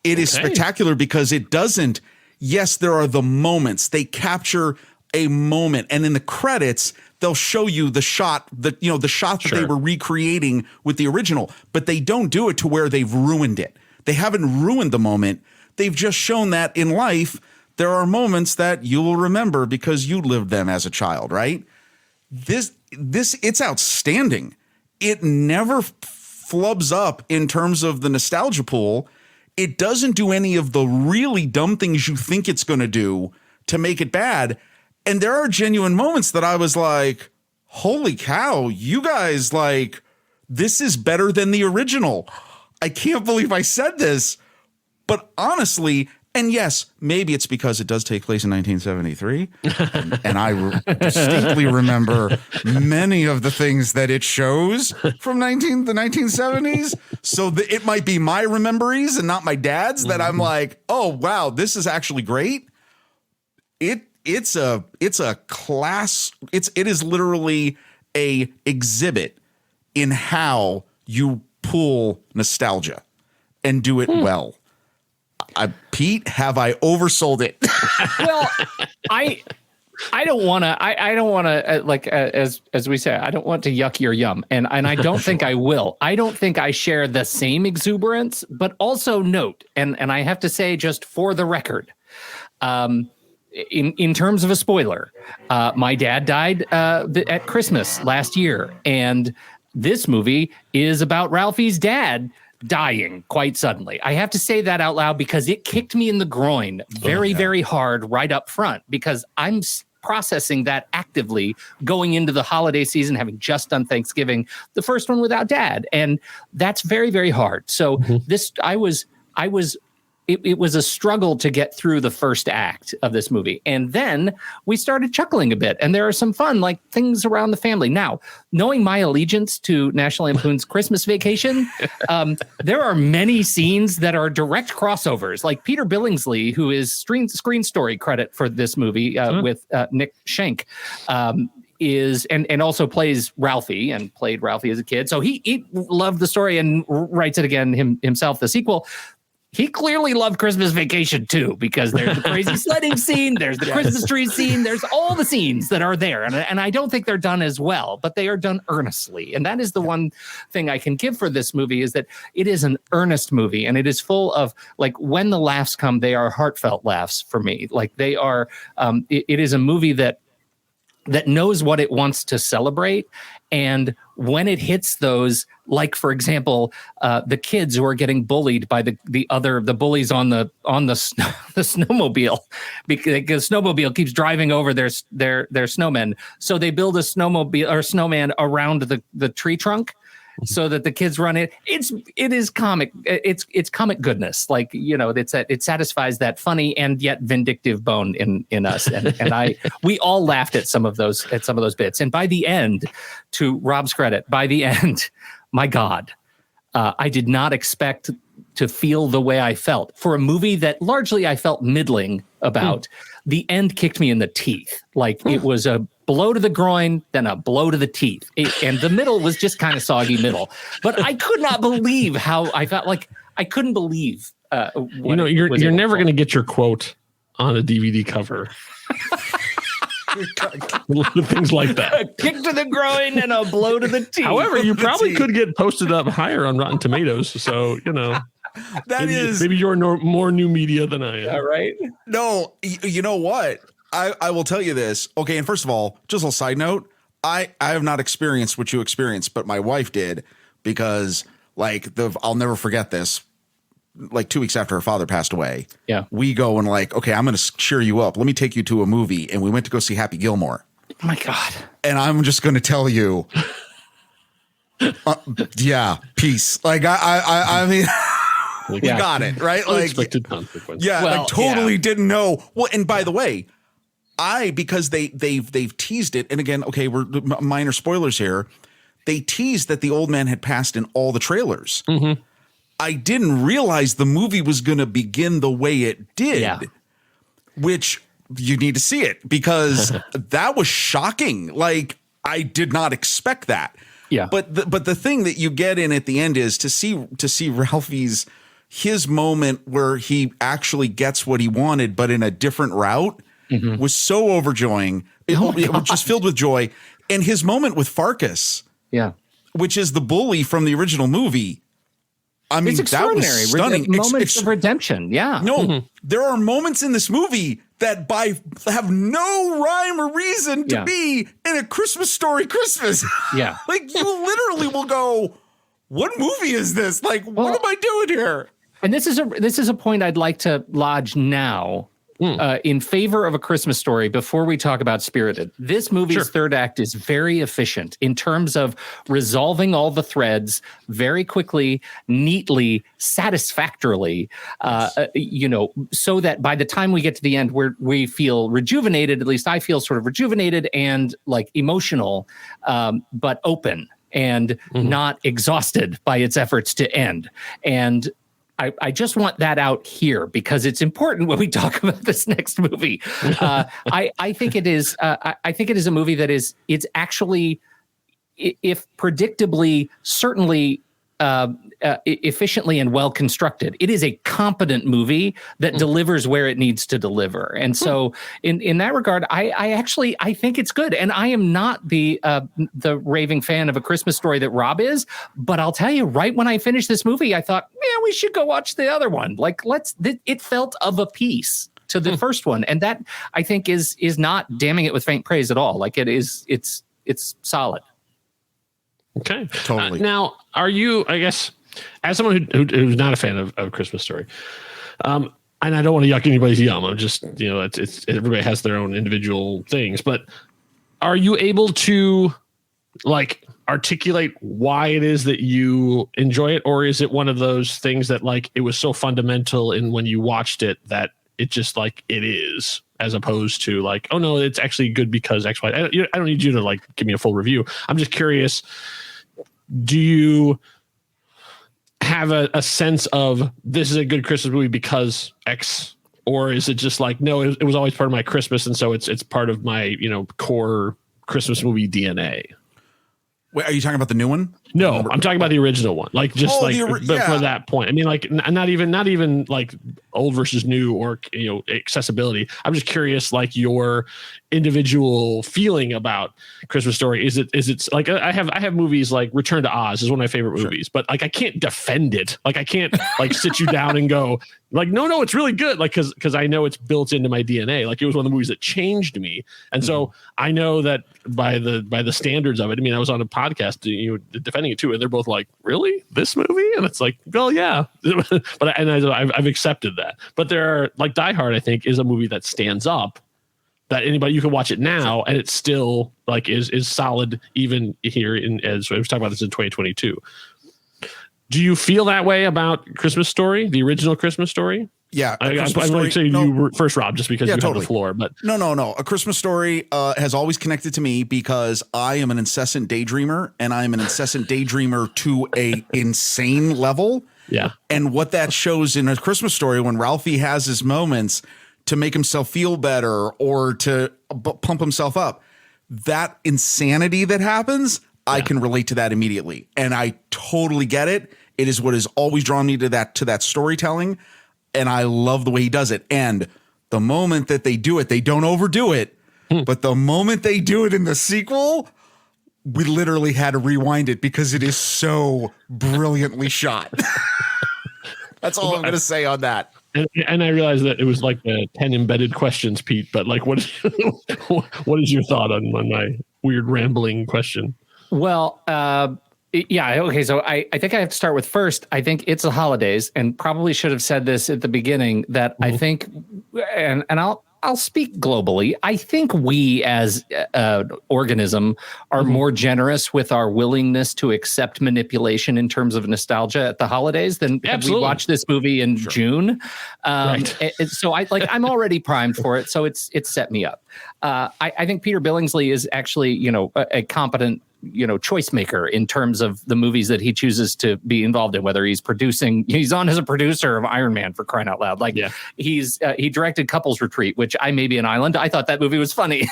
It is spectacular because it doesn't. Yes, there are the moments. They capture a moment, and in the credits, they'll show you the shot that they were recreating with the original, but they don't do it to where they've ruined it. They haven't ruined the moment. They've just shown that in life, there are moments that you will remember because you lived them as a child, right? This it's outstanding. It never flubs up in terms of the nostalgia pool. It doesn't do any of the really dumb things you think it's going to do to make it bad. And there are genuine moments that I was like, holy cow, you guys, like, this is better than the original. I can't believe I said this. But honestly, and yes, maybe it's because it does take place in 1973. and I distinctly remember many of the things that it shows from the 1970s. So it might be my rememberies and not my dad's that I'm like, oh, wow, this is actually great. It's a class. It is literally a exhibit in how you pull nostalgia and do it well. Pete, have I oversold it? Well, I don't want to. I don't want to like as we say. I don't want to yuck your yum, and I don't think I will. I don't think I share the same exuberance, but also note, and I have to say, just for the record, in terms of a spoiler, my dad died at Christmas last year, and this movie is about Ralphie's dad dying quite suddenly. I have to say that out loud because it kicked me in the groin very hard right up front because I'm processing that actively going into the holiday season, having just done Thanksgiving, the first one without dad. And that's very hard. So it was a struggle to get through the first act of this movie. And then we started chuckling a bit, and there are some fun, like, things around the family. Now, knowing my allegiance to National Lampoon's Christmas Vacation, there are many scenes that are direct crossovers. Like Peter Billingsley, who is screen story credit for this movie with Nick Schenk, is and also plays Ralphie and played Ralphie as a kid. So he loved the story and writes it again himself, the sequel. He clearly loved Christmas Vacation too, because there's the crazy sledding scene, there's the Christmas tree scene, there's all the scenes that are there. And I don't think they're done as well, but they are done earnestly. And that is the one thing I can give for this movie, is that it is an earnest movie, and it is full of, like, when the laughs come, they are heartfelt laughs for me. Like, they are, it is a movie that knows what it wants to celebrate. And when it hits those, like, for example, the kids who are getting bullied by the bullies on the snowmobile, because snowmobile keeps driving over their snowmen. So they build a snowmobile or snowman around the tree trunk, so that the kids run it. It is comic. It's comic goodness. Like, you know, it satisfies that funny and yet vindictive bone in us. And we all laughed at some of those bits. And by the end, to Rob's credit, by the end, my God, I did not expect to feel the way I felt for a movie that largely I felt middling about. The end kicked me in the teeth. Like, it was a blow to the groin, then a blow to the teeth. And the middle was just kind of soggy middle. But I could not believe how I felt. Like, I couldn't believe. You're never going to get your quote on a DVD cover. Things like that. A kick to the groin and a blow to the teeth. However, you probably could get posted up higher on Rotten Tomatoes. So, you know. Maybe you're more new media than I am. All right. No, you know what? I will tell you this. Okay, and first of all, just a side note, I have not experienced what you experienced, but my wife did, because, like, I'll never forget this. Like, 2 weeks after her father passed away, we go and, like, okay, I'm going to cheer you up. Let me take you to a movie, and we went to go see Happy Gilmore. Oh my God! And I'm just going to tell you, peace. Like, I mean. we got it, right? Like, unexpected consequence. yeah, Well, like totally didn't know. Well, and by the way, because they've teased it, and again, okay, we're minor spoilers here. They teased that the old man had passed in all the trailers. Mm-hmm. I didn't realize the movie was going to begin the way it did, which you need to see it because that was shocking. Like, I did not expect that. Yeah. But the thing that you get in at the end is to see Ralphie's his moment where he actually gets what he wanted, but in a different route was so overjoying. It was just filled with joy. And his moment with Farkas, which is the bully from the original movie. I mean, it's extraordinary. That was stunning. Moments of redemption. Yeah. No, there are moments in this movie that have no rhyme or reason to be in A Christmas Story Christmas. Yeah. Like, you literally will go, what movie is this? Like, what am I doing here? And this is a point I'd like to lodge now in favor of A Christmas Story before we talk about Spirited. This movie's third act is very efficient in terms of resolving all the threads very quickly, neatly, satisfactorily, so that by the time we get to the end, we feel rejuvenated, at least I feel sort of rejuvenated and like emotional, but open and not exhausted by its efforts to end. And I just want that out here because it's important when we talk about this next movie. I think it is. I think it is a movie that it's actually, if predictably, certainly efficiently and well constructed. It is a competent movie that delivers where it needs to deliver. And so in that regard, I think it's good. And I am not the raving fan of A Christmas Story that Rob is, but I'll tell you, right when I finished this movie, I thought, man, we should go watch the other one. Like, it felt of a piece to the first one. And that I think is not damning it with faint praise at all. Like it's solid. Okay. Totally. Now, are you, I guess, as someone who's not a fan of Christmas Story, and I don't want to yuck anybody's yum, I'm just, it's everybody has their own individual things, but are you able to like articulate why it is that you enjoy it? Or is it one of those things that like, it was so fundamental in when you watched it that it just like, it is, as opposed to like, oh no, it's actually good because X, Y. I don't need you to like give me a full review. I'm just curious. Do you have a sense of this is a good Christmas movie because X, or is it just like, no, it was always part of my Christmas. And so it's part of my, core Christmas movie DNA. Wait, are you talking about the new one? No, I'm talking about the original one. Like just for that point. I mean, like not even like old versus new or accessibility. I'm just curious, like your individual feeling about Christmas Story. Is it like I have movies like Return to Oz is one of my favorite movies, but like I can't defend it. Like I can't like sit you down and go like no, it's really good. Like because I know it's built into my DNA. Like it was one of the movies that changed me, and so I know that by the standards of it. I mean, I was on a podcast defending it too, and they're both like, really, this movie? And it's like, well, yeah, but I've accepted that. But there are like Die Hard, I think, is a movie that stands up. That anybody, you can watch it now and it's still like is solid even here as I was talking about this in 2022. Do you feel that way about Christmas Story, the original Christmas Story? Yeah, I'm going to say you were first, Rob, just because you have the floor. But no. A Christmas Story has always connected to me because I am an incessant daydreamer, and I am an incessant daydreamer to a insane level. Yeah, and what that shows in A Christmas Story when Ralphie has his moments to make himself feel better or to pump himself up, that insanity that happens, I can relate to that immediately, and I totally get it. It is what has always drawn me to that storytelling. And I love the way he does it. And the moment that they do it, they don't overdo it. But the moment they do it in the sequel, we literally had to rewind it because it is so brilliantly shot. That's all I'm going to say on that. And I realized that it was like the 10 embedded questions, Pete. But like, what is your thought on my weird rambling question? Well, yeah. Okay. So I think I have to start with first. I think it's the holidays, and probably should have said this at the beginning that I think, and I'll speak globally. I think we as an organism are more generous with our willingness to accept manipulation in terms of nostalgia at the holidays than we watched this movie in June. So I'm already primed for it. So it's set me up. I think Peter Billingsley is actually, a competent choice maker in terms of the movies that he chooses to be involved in, whether he's on as a producer of Iron Man, for crying out loud. He directed Couples Retreat, which I May Be an Island. I thought that movie was funny.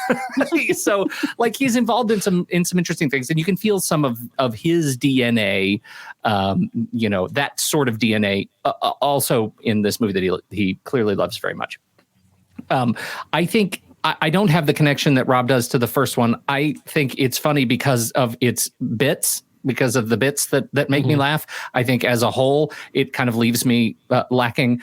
So he's involved in some interesting things, and you can feel some of his DNA, that sort of DNA also in this movie that he clearly loves very much. I think I don't have the connection that Rob does to the first one. I think it's funny because of its bits, because of the bits that make me laugh. I think as a whole, it kind of leaves me lacking.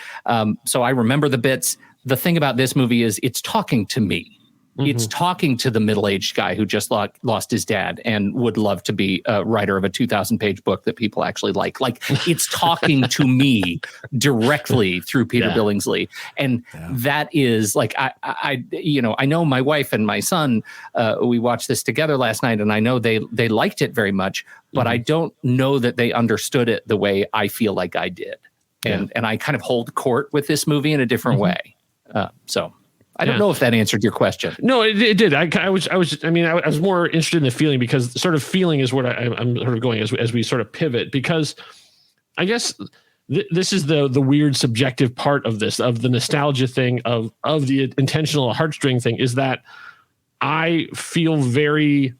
So I remember the bits. The thing about this movie is it's talking to me. It's talking to the middle-aged guy who just lost his dad and would love to be a writer of a 2,000-page book that people actually like. It's talking to me directly through Peter Billingsley. And that is I know my wife and my son, we watched this together last night, and I know they liked it very much, but I don't know that they understood it the way I feel like I did. And I kind of hold court with this movie in a different way. So I don't know if that answered your question. No, it did. I was more interested in the feeling, because sort of feeling is what I'm sort of going as we sort of pivot, because I guess this is the weird subjective part of this, of the nostalgia thing, of the intentional heartstring thing, is that I feel very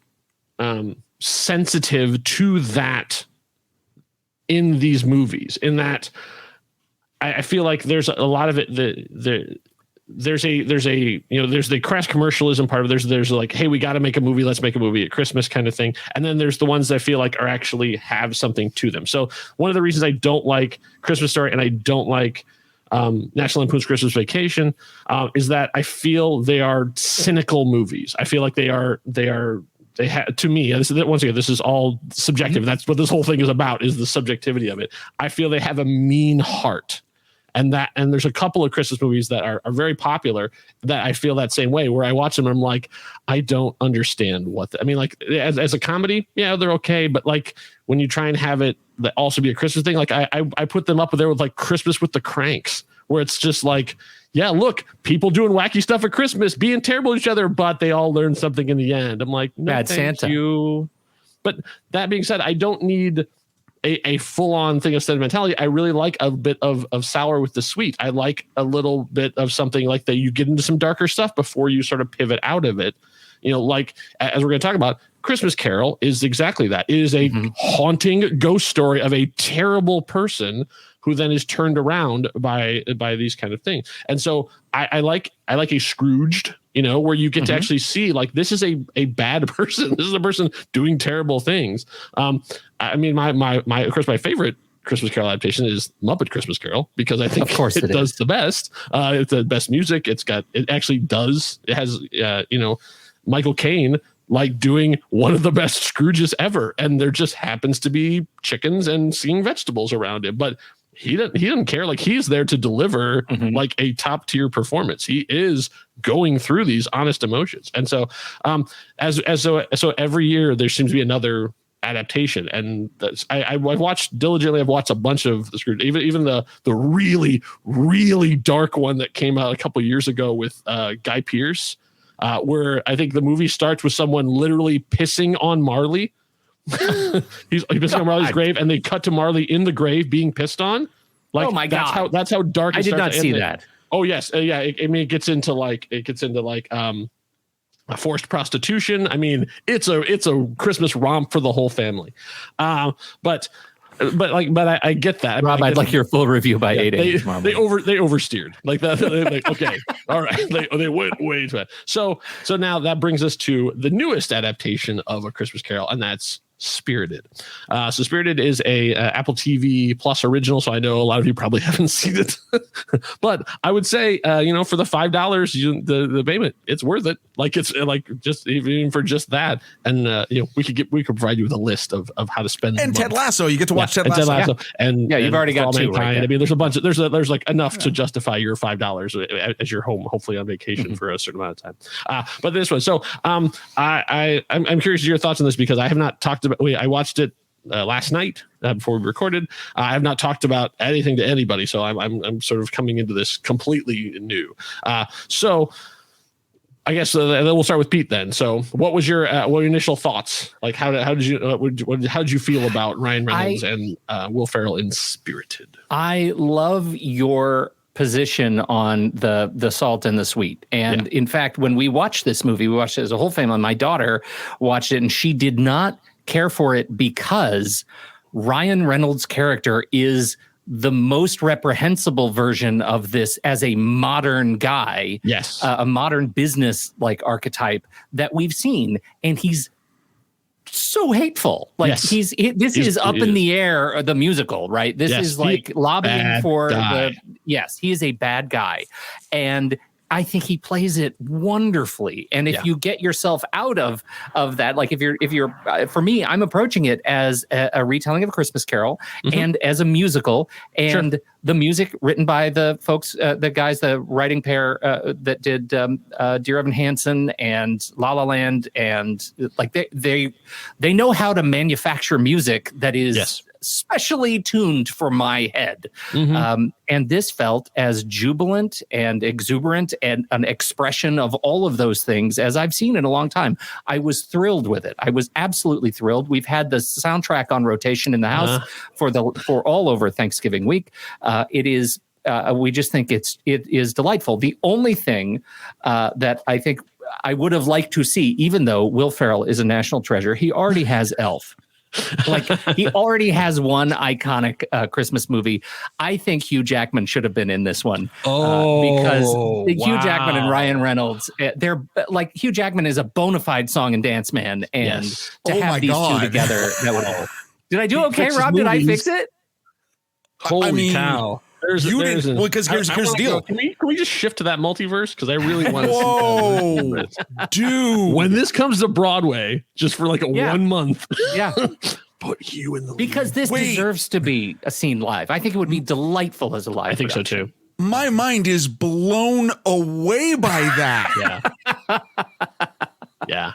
sensitive to that in these movies, in that I feel like there's a lot of it there's the crass commercialism part of it. There's like, hey, we got to make a movie. Let's make a movie at Christmas kind of thing. And then there's the ones that I feel like are actually have something to them. So one of the reasons I don't like Christmas Story and I don't like National Lampoon's Christmas Vacation is that I feel they are cynical movies. I feel like they have, to me, once again, this is all subjective. That's what this whole thing is about, is the subjectivity of it. I feel they have a mean heart. And there's a couple of Christmas movies that are very popular that I feel that same way, where I watch them and I'm like, I don't understand as a comedy, yeah, they're okay. But like when you try and have it that also be a Christmas thing, like I put them up there with like Christmas with the Cranks, where it's just like, yeah, look, people doing wacky stuff at Christmas, being terrible to each other, but they all learn something in the end. I'm like, no, Bad thank Santa. you. But that being said, I don't need a full-on thing of sentimentality. I really like a bit of sour with the sweet. I like a little bit of something like that. You get into some darker stuff before you sort of pivot out of it. Like as we're going to talk about, Christmas Carol is exactly that. It is a haunting ghost story of a terrible person who then is turned around by these kind of things. And so I like a Scrooged, where you get to actually see, like, this is a bad person. This is a person doing terrible things. I mean, of course, my favorite Christmas Carol adaptation is Muppet Christmas Carol, because I think it does the best. It's the best music. It has Michael Caine like doing one of the best Scrooges ever, and there just happens to be chickens and seeing vegetables around him, but he doesn't care. Like, he's there to deliver like a top tier performance. He is going through these honest emotions. And so so every year there seems to be another adaptation. And I've watched diligently. I've watched a bunch of the Scrooge, even the really, really dark one that came out a couple of years ago with Guy Pearce, where I think the movie starts with someone literally pissing on Marley. He's pissing on Marley's grave, and they cut to Marley in the grave being pissed on. Like, oh my God, that's how dark. I did not see that. Oh yes, yeah. It gets into forced prostitution. I mean, it's a Christmas romp for the whole family. But I get that. Rob, I'd like your full review by 8 a.m. They oversteered like that. Like, okay, all right. They went way too bad. So now that brings us to the newest adaptation of A Christmas Carol, and that's Spirited. So Spirited is a Apple TV Plus original, so I know a lot of you probably haven't seen it. But I would say, for the $5, the payment, it's worth it. Like it's like just even for just that, and we could provide you with a list of how to spend. And Ted Lasso, you get to watch Ted Lasso. And you've already got two. Right, I mean, there's a bunch of there's like enough to justify your $5 as you're home, hopefully on vacation for a certain amount of time. But this one, so I'm curious your thoughts on this because I have not talked about. I watched it last night before we recorded. I have not talked about anything to anybody, so I'm sort of coming into this completely new. So I guess then we'll start with Pete then. So what was your initial thoughts? Like how did you feel about Ryan Reynolds and Will Ferrell in Spirited? I love your position on the salt and the sweet. And in fact, when we watched this movie, we watched it as a whole family. My daughter watched it and she did not care for it because Ryan Reynolds' character is the most reprehensible version of this as a modern guy. Yes. A modern business like archetype that we've seen. And he's so hateful. Like this is Up in the Air, the musical, right? This is like lobbying for he is a bad guy. And I think he plays it wonderfully. And if you get yourself out of that, like if you're for me, I'm approaching it as a retelling of A Christmas Carol and as a musical, and the music written by the folks, the writing pair that did Dear Evan Hansen and La La Land, and like they know how to manufacture music that is specially tuned for my head. And this felt as jubilant and exuberant and an expression of all of those things as I've seen in a long time. I was thrilled with it. I was absolutely thrilled. We've had the soundtrack on rotation in the house for all over Thanksgiving week. It is we just think it is delightful. The only thing that I think I would have liked to see, even though Will Ferrell is a national treasure, he already has Elf. Like he already has one iconic Christmas movie. I think Hugh Jackman should have been in this one because Hugh Jackman and Ryan Reynolds, they're like, Hugh Jackman is a bona fide song and dance man, and to have these two together, that would all. Did I do okay, Rob? Did I fix it? Holy cow! Because here's the deal. Can we just shift to that multiverse? Because I really want to see that. Dude. When this comes to Broadway, just for like 1 month. Yeah. Put you in the lead. Because this deserves to be a scene live. I think it would be delightful as a live. I think so too. My mind is blown away by that. Yeah.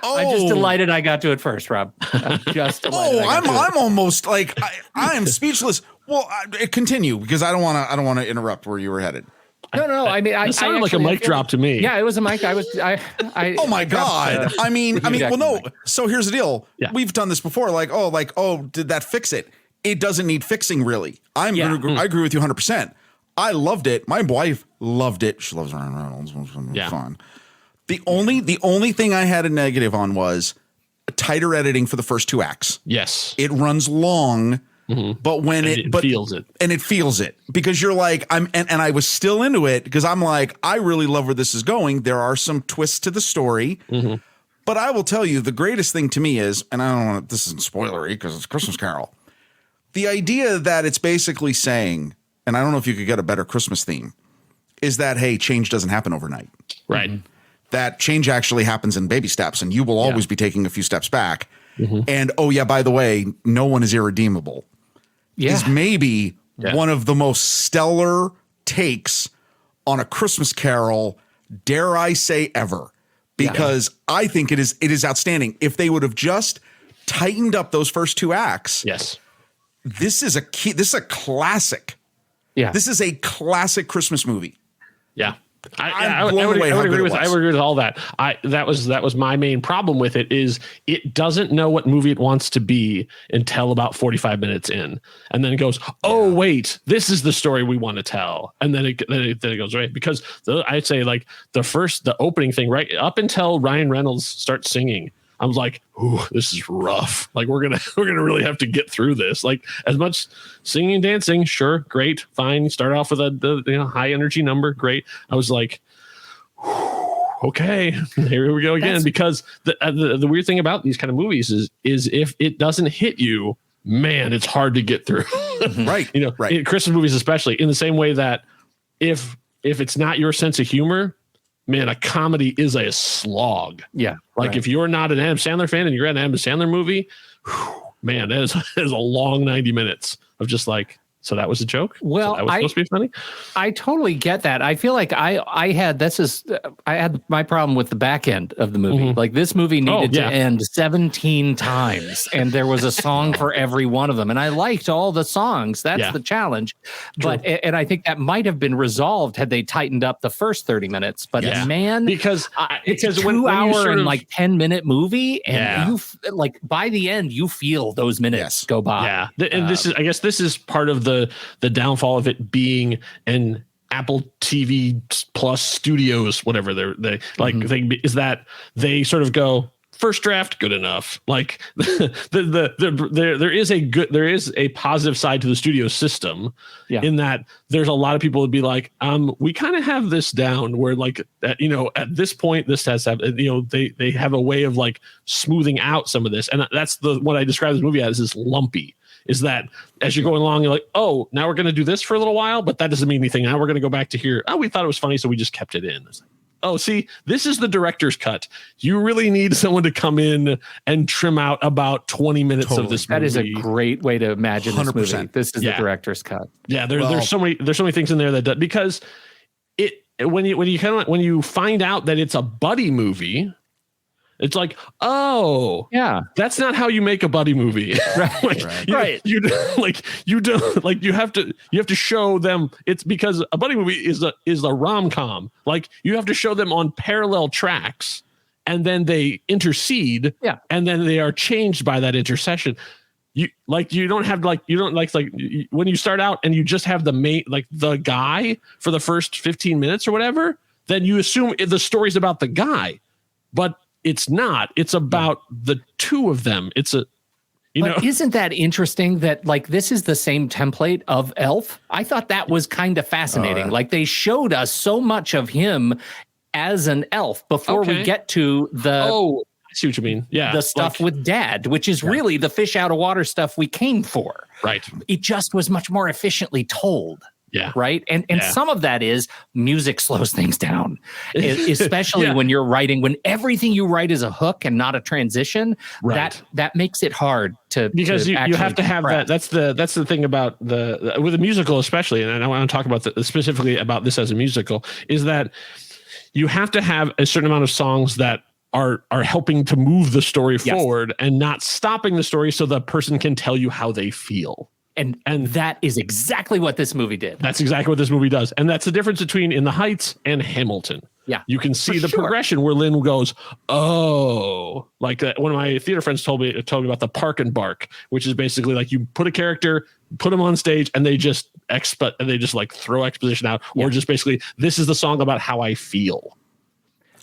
I'm just delighted I got to it first, Rob. I'm almost like I am speechless. Well, continue because I don't want to interrupt where you were headed. No. I mean, it sounded like a mic drop to me. Yeah, it was a mic. Oh my God. I mean, well, no. So here's the deal. Yeah. We've done this before. Did that fix it? It doesn't need fixing, really. I agree with you 100%. I loved it. My wife loved it. She loves Ryan Reynolds. Yeah. Fun. The only thing I had a negative on was tighter editing for the first 2 acts. Yes. It runs long. But when it feels it because you're like, and I was still into it because I'm like, I really love where this is going. There are some twists to the story, but I will tell you the greatest thing to me is, and I don't want this isn't spoilery because it's Christmas Carol. The idea that it's basically saying, and I don't know if you could get a better Christmas theme, is that, hey, change doesn't happen overnight. Right. That change actually happens in baby steps and you will always be taking a few steps back. And by the way, no one is irredeemable. Is maybe one of the most stellar takes on A Christmas Carol, dare I say, ever, because I think it is outstanding. If they would have just tightened up those first 2 acts, this is a classic. Yeah, this is a classic Christmas movie. Yeah. I would agree with all that. That was my main problem with it is it doesn't know what movie it wants to be until about 45 minutes in, and then it goes, oh wait, this is the story we want to tell, and then it goes right because I'd say like the opening thing right up until Ryan Reynolds starts singing. I was like, ooh, this is rough. Like we're gonna really have to get through this. Like as much singing and dancing, sure, great, fine. Start off with a high energy number, great. I was like, okay, here we go again. Because the weird thing about these kind of movies is if it doesn't hit you, man, it's hard to get through. Right. In Christmas movies, especially, in the same way that if it's not your sense of humor, man, a comedy is a slog. Yeah. Like if you're not an Adam Sandler fan and you're at an Adam Sandler movie, man, that is a long 90 minutes of just like, so that was a joke? Well, so that was supposed to be funny? I totally get that. I feel like I had my problem with the back end of the movie. Like this movie needed to end 17 times, and there was a song for every one of them. And I liked all the songs. That's the challenge. But and I think that might have been resolved had they tightened up the first 30 minutes. But man, because it's a 2 hour and like 10-minute movie, and you like by the end you feel those minutes go by. Yeah, and this is part of the downfall of it being an Apple TV Plus Studios, whatever they like thing, is that they sort of go first draft good enough. Like there is a positive side to the studio system in that there's a lot of people would be like, we kind of have this down where like at this point this has to have, they have a way of like smoothing out some of this, and that's what I describe this movie as is lumpy. Is that as you're going along, you're like, oh, now we're going to do this for a little while, but that doesn't mean anything. Now we're going to go back to here. Oh, we thought it was funny, so we just kept it in. It's like, oh, see, this is the director's cut. You really need someone to come in and trim out about 20 minutes of this movie. That is a great way to imagine 100%. This movie. This is the director's cut. Yeah, there's so many things in there that because when you find out that it's a buddy movie. It's like, oh, yeah, that's not how you make a buddy movie. Right. You have to show them it's because a buddy movie is a rom-com. Like you have to show them on parallel tracks and then they intercede and then they are changed by that intercession. When you start out and you just have the main, like the guy for the first 15 minutes or whatever, then you assume the story's about the guy, but it's not. It's about the two of them. Isn't that interesting that like this is the same template of Elf? I thought that was kind of fascinating. Like they showed us so much of him as an elf before we get to the I see what you mean. Yeah. The stuff with Dad, which is really the fish out of water stuff we came for. Right. It just was much more efficiently told. Yeah. Right. And some of that is music slows things down, especially when you're writing, when everything you write is a hook and not a transition. Right. That makes it hard because you have to have that. That's the thing about with a musical, especially. And I want to talk about specifically about this as a musical, is that you have to have a certain amount of songs that are helping to move the story forward and not stopping the story so the person can tell you how they feel. And that is exactly what this movie did. That's exactly what this movie does. And that's the difference between In the Heights and Hamilton. Yeah. You can see the progression where Lynn goes, oh, like one of my theater friends told me about the Park and Bark, which is basically like you put a character, put them on stage and they just like throw exposition out or just basically, this is the song about how I feel.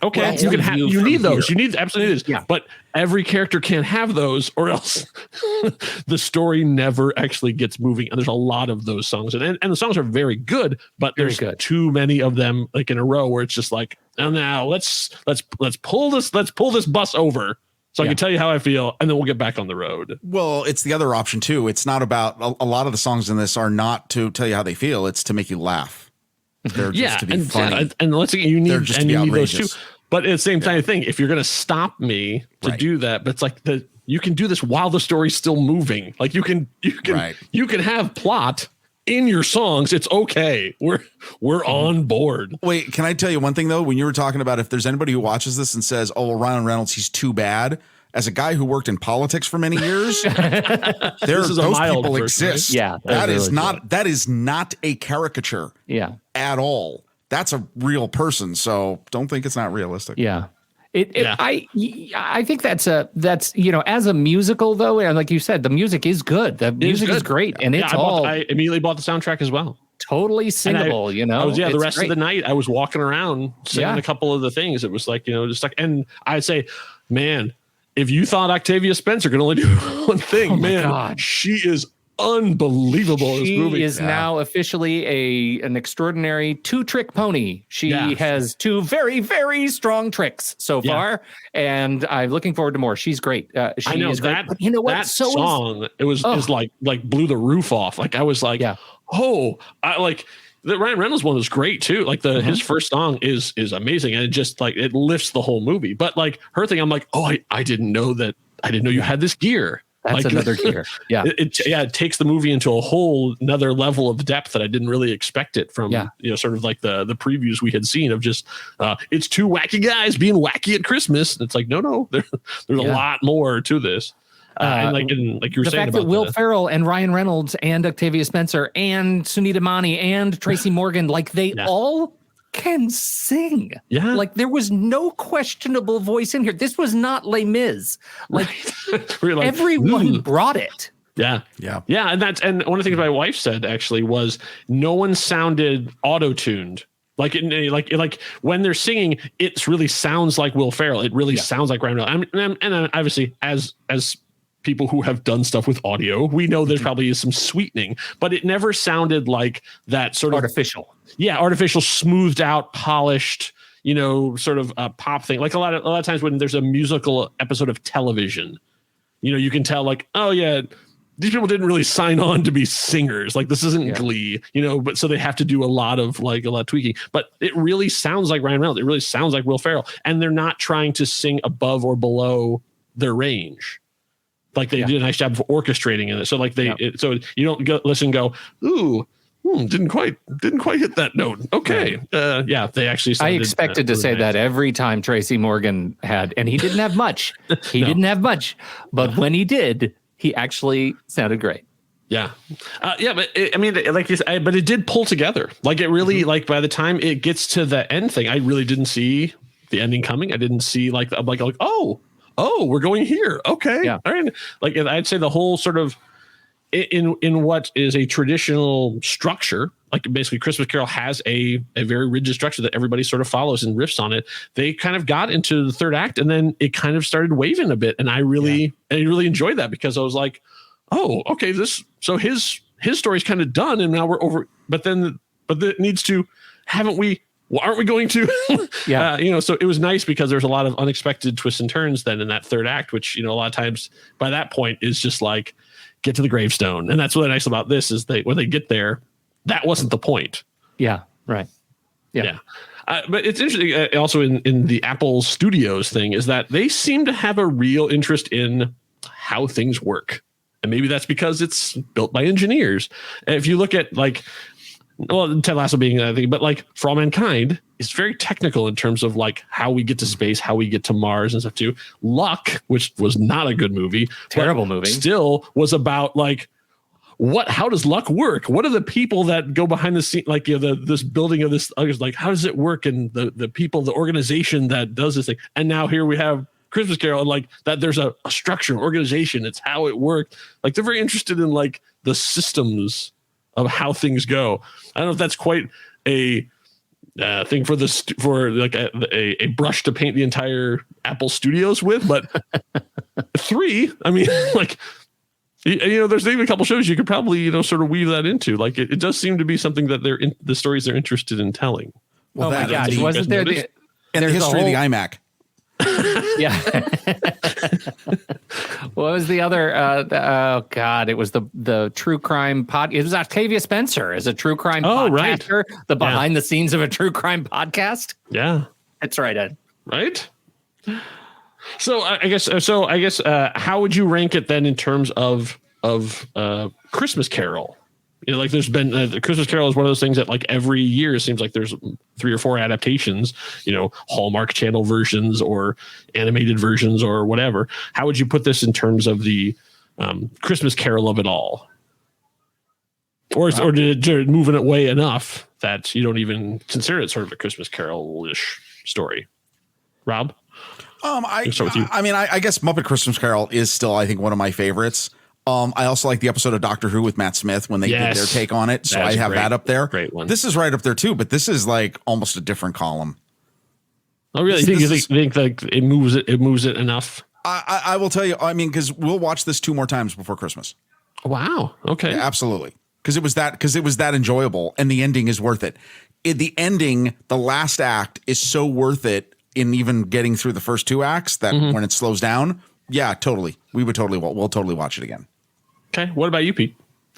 Okay, you need those. You need absolutely this. Yeah. But every character can't have those, or else the story never actually gets moving. And there's a lot of those songs, and the songs are very good, but there's too many of them like in a row where it's just like, oh, now let's pull this bus over so I can tell you how I feel, and then we'll get back on the road. Well, it's the other option too. It's not about a lot of the songs in this are not to tell you how they feel. It's to make you laugh. They're just to be funny. And let's say you need those too. But it's the same kind of thing. If you're going to stop me to do that, but it's like you can do this while the story's still moving. Like you can have plot in your songs. It's okay. We're on board. Wait, can I tell you one thing though? When you were talking about if there's anybody who watches this and says, "Oh, well, Ryan Reynolds, he's too bad." As a guy who worked in politics for many years, those people exist. Right? Yeah, that is not a caricature. Yeah, at all. That's a real person. So don't think it's not realistic. Yeah. I think that's as a musical though, and like you said, the music is good. The music is great, and I immediately bought the soundtrack as well. Totally singable, the rest of the night I was walking around singing a couple of the things. It was like just like, and I'd say, man, if you thought Octavia Spencer could only do one thing, God, she is unbelievable in this She movie. is now officially an extraordinary 2-trick pony. She has 2 very, very strong tricks so far, and I'm looking forward to more. She's great. I know is great. that. But you know what? That song is like blew the roof off. Like I was like, oh, I like. The Ryan Reynolds one was great too. Like his first song is amazing, and it just like it lifts the whole movie. But like her thing, I'm like, oh, I didn't know that. I didn't know you had this gear. That's like, another gear. Yeah. It takes the movie into a whole another level of depth that I didn't really expect it from, sort of like the previews we had seen of just, it's 2 wacky guys being wacky at Christmas. And it's like, no, there's a lot more to this. And like you were saying, the fact that Will Ferrell and Ryan Reynolds and Octavia Spencer and Sunita Mani and Tracy Morgan, like they all can sing. Yeah. Like there was no questionable voice in here. This was not Les Mis. Like, like everyone brought it. Yeah. And and one of the things my wife said actually was no one sounded auto-tuned. Like when they're singing, it really sounds like Will Ferrell. It really sounds like Ryan Reynolds. And obviously as people who have done stuff with audio, we know there probably is some sweetening, but it never sounded like that sort of artificial, smoothed out, polished, sort of pop thing. Like a lot of times when there's a musical episode of television, you can tell like, oh yeah, these people didn't really sign on to be singers. Like this isn't Glee, but so they have to do a lot of tweaking, but it really sounds like Ryan Reynolds. It really sounds like Will Ferrell, and they're not trying to sing above or below their range. Like they did a nice job of orchestrating it. So like so you don't listen and go, ooh, didn't quite hit that note. Okay. They actually I expected to say that every time Tracy Morgan had, and he didn't have much. He didn't have much. But when he did, he actually sounded great. Yeah. But like you said, but it did pull together. Like it really, like by the time it gets to the end thing, I really didn't see the ending coming. I didn't see I'm like, oh, we're going here. Okay. Yeah. All right. Like I'd say the whole sort of in what is a traditional structure, like basically Christmas Carol has a very rigid structure that everybody sort of follows and riffs on it. They kind of got into the third act and then it kind of started waving a bit. And I really enjoyed that because I was like, oh, okay, so his story's kind of done and now we're over, but it needs to, aren't we going to? So it was nice because there's a lot of unexpected twists and turns then in that third act, which, a lot of times by that point is just like, get to the gravestone. And that's really nice about this is when they get there, that wasn't the point. Yeah. Right. Yeah. But it's interesting also in the Apple Studios thing is that they seem to have a real interest in how things work. And maybe that's because it's built by engineers. And if you look at Ted Lasso being that thing, but like For All Mankind is very technical in terms of like how we get to space, how we get to Mars and stuff too. Luck, which was not a good movie, terrible movie, still was about like how does luck work? What are the people that go behind the scene, like this building of this? Like how does it work? And the people, the organization that does this thing. And now here we have Christmas Carol and like that. There's a structure, organization. It's how it worked. Like they're very interested in like the systems of how things go. I don't know if that's quite a thing for like a brush to paint the entire Apple Studios with, but 3, I mean, like, there's even a couple shows you could probably, sort of weave that into. Like it does seem to be something that the stories they're interested in telling. Well, my gosh, wasn't there the history of the iMac? Yeah. What was the other? It was the true crime pod. It was Octavia Spencer as a true crime podcaster. Right. The behind the scenes of a true crime podcast. Yeah, that's right, Ed. Right. So I guess how would you rank it then in terms of Christmas Carol? Like there's been Christmas Carol is one of those things that like every year it seems like there's 3 or 4 adaptations, Hallmark Channel versions or animated versions or whatever. How would you put this in terms of the Christmas Carol of it all? Or did it move in it way enough that you don't even consider it sort of a Christmas Carol-ish story? Rob? I guess Muppet Christmas Carol is still, I think, one of my favorites. I also like the episode of Doctor Who with Matt Smith when they did their take on it. So I have that up there. Great one. This is right up there too, but this is like almost a different column. Oh, really? You think like it moves it enough? I will tell you, I mean, because we'll watch this 2 more times before Christmas. Wow. Okay. Yeah, absolutely. Because it was that enjoyable, and the ending is worth it. The ending, the last act is so worth it in even getting through the first 2 acts that when it slows down, yeah, totally. We'll totally watch it again. Okay. What about you, Pete?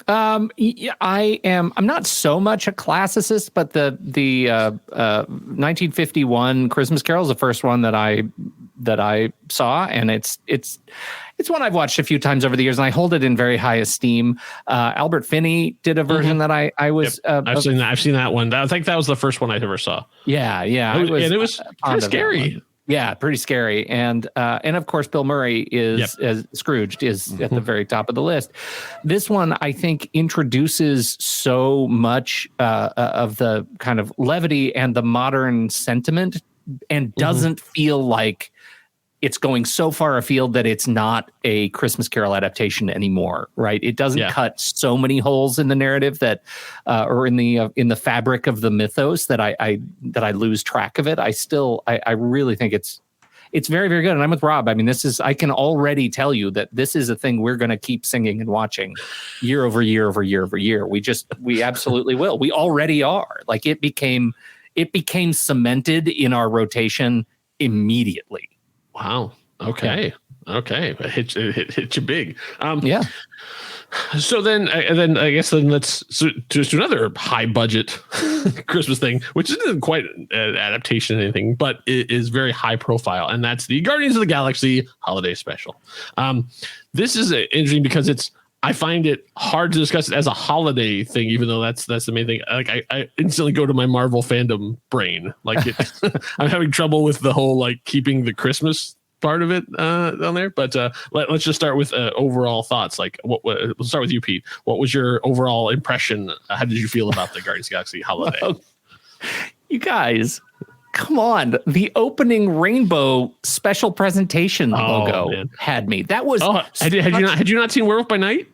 Yeah, I'm not so much a classicist, but the 1951 Christmas Carol is the first one that I saw, and it's one I've watched a few times over the years, and I hold it in very high esteem. Albert Finney did a version that I was. Yep. I've seen that one. I think that was the first one I ever saw. Yeah. It was kind of scary. Yeah, pretty scary, and of course Bill Murray is as Scrooged is at the very top of the list. This one I think introduces so much of the kind of levity and the modern sentiment, and doesn't feel like it's going so far afield that it's not a Christmas Carol adaptation anymore, right? It doesn't cut so many holes in the narrative that, or in the fabric of the mythos that I lose track of it. I really think it's very, very good. And I'm with Rob. I mean, I can already tell you that this is a thing we're going to keep singing and watching year over year over year over year. We absolutely will. We already are. Like it became cemented in our rotation immediately. Wow. Okay. It hit you big. Yeah. So then let's just another high budget Christmas thing, which isn't quite an adaptation or anything, but it is very high profile, and that's the Guardians of the Galaxy holiday special. This is interesting because I find it hard to discuss it as a holiday thing, even though that's the main thing. Like I instantly go to my Marvel fandom brain. Like I'm having trouble with the whole like keeping the Christmas part of it on there. But let's just start with overall thoughts. Like let's start with you, Pete. What was your overall impression? How did you feel about the Guardians of the Galaxy holiday? Well, you guys, come on. The opening rainbow special presentation logo had me. That was had you not seen Werewolf by Night?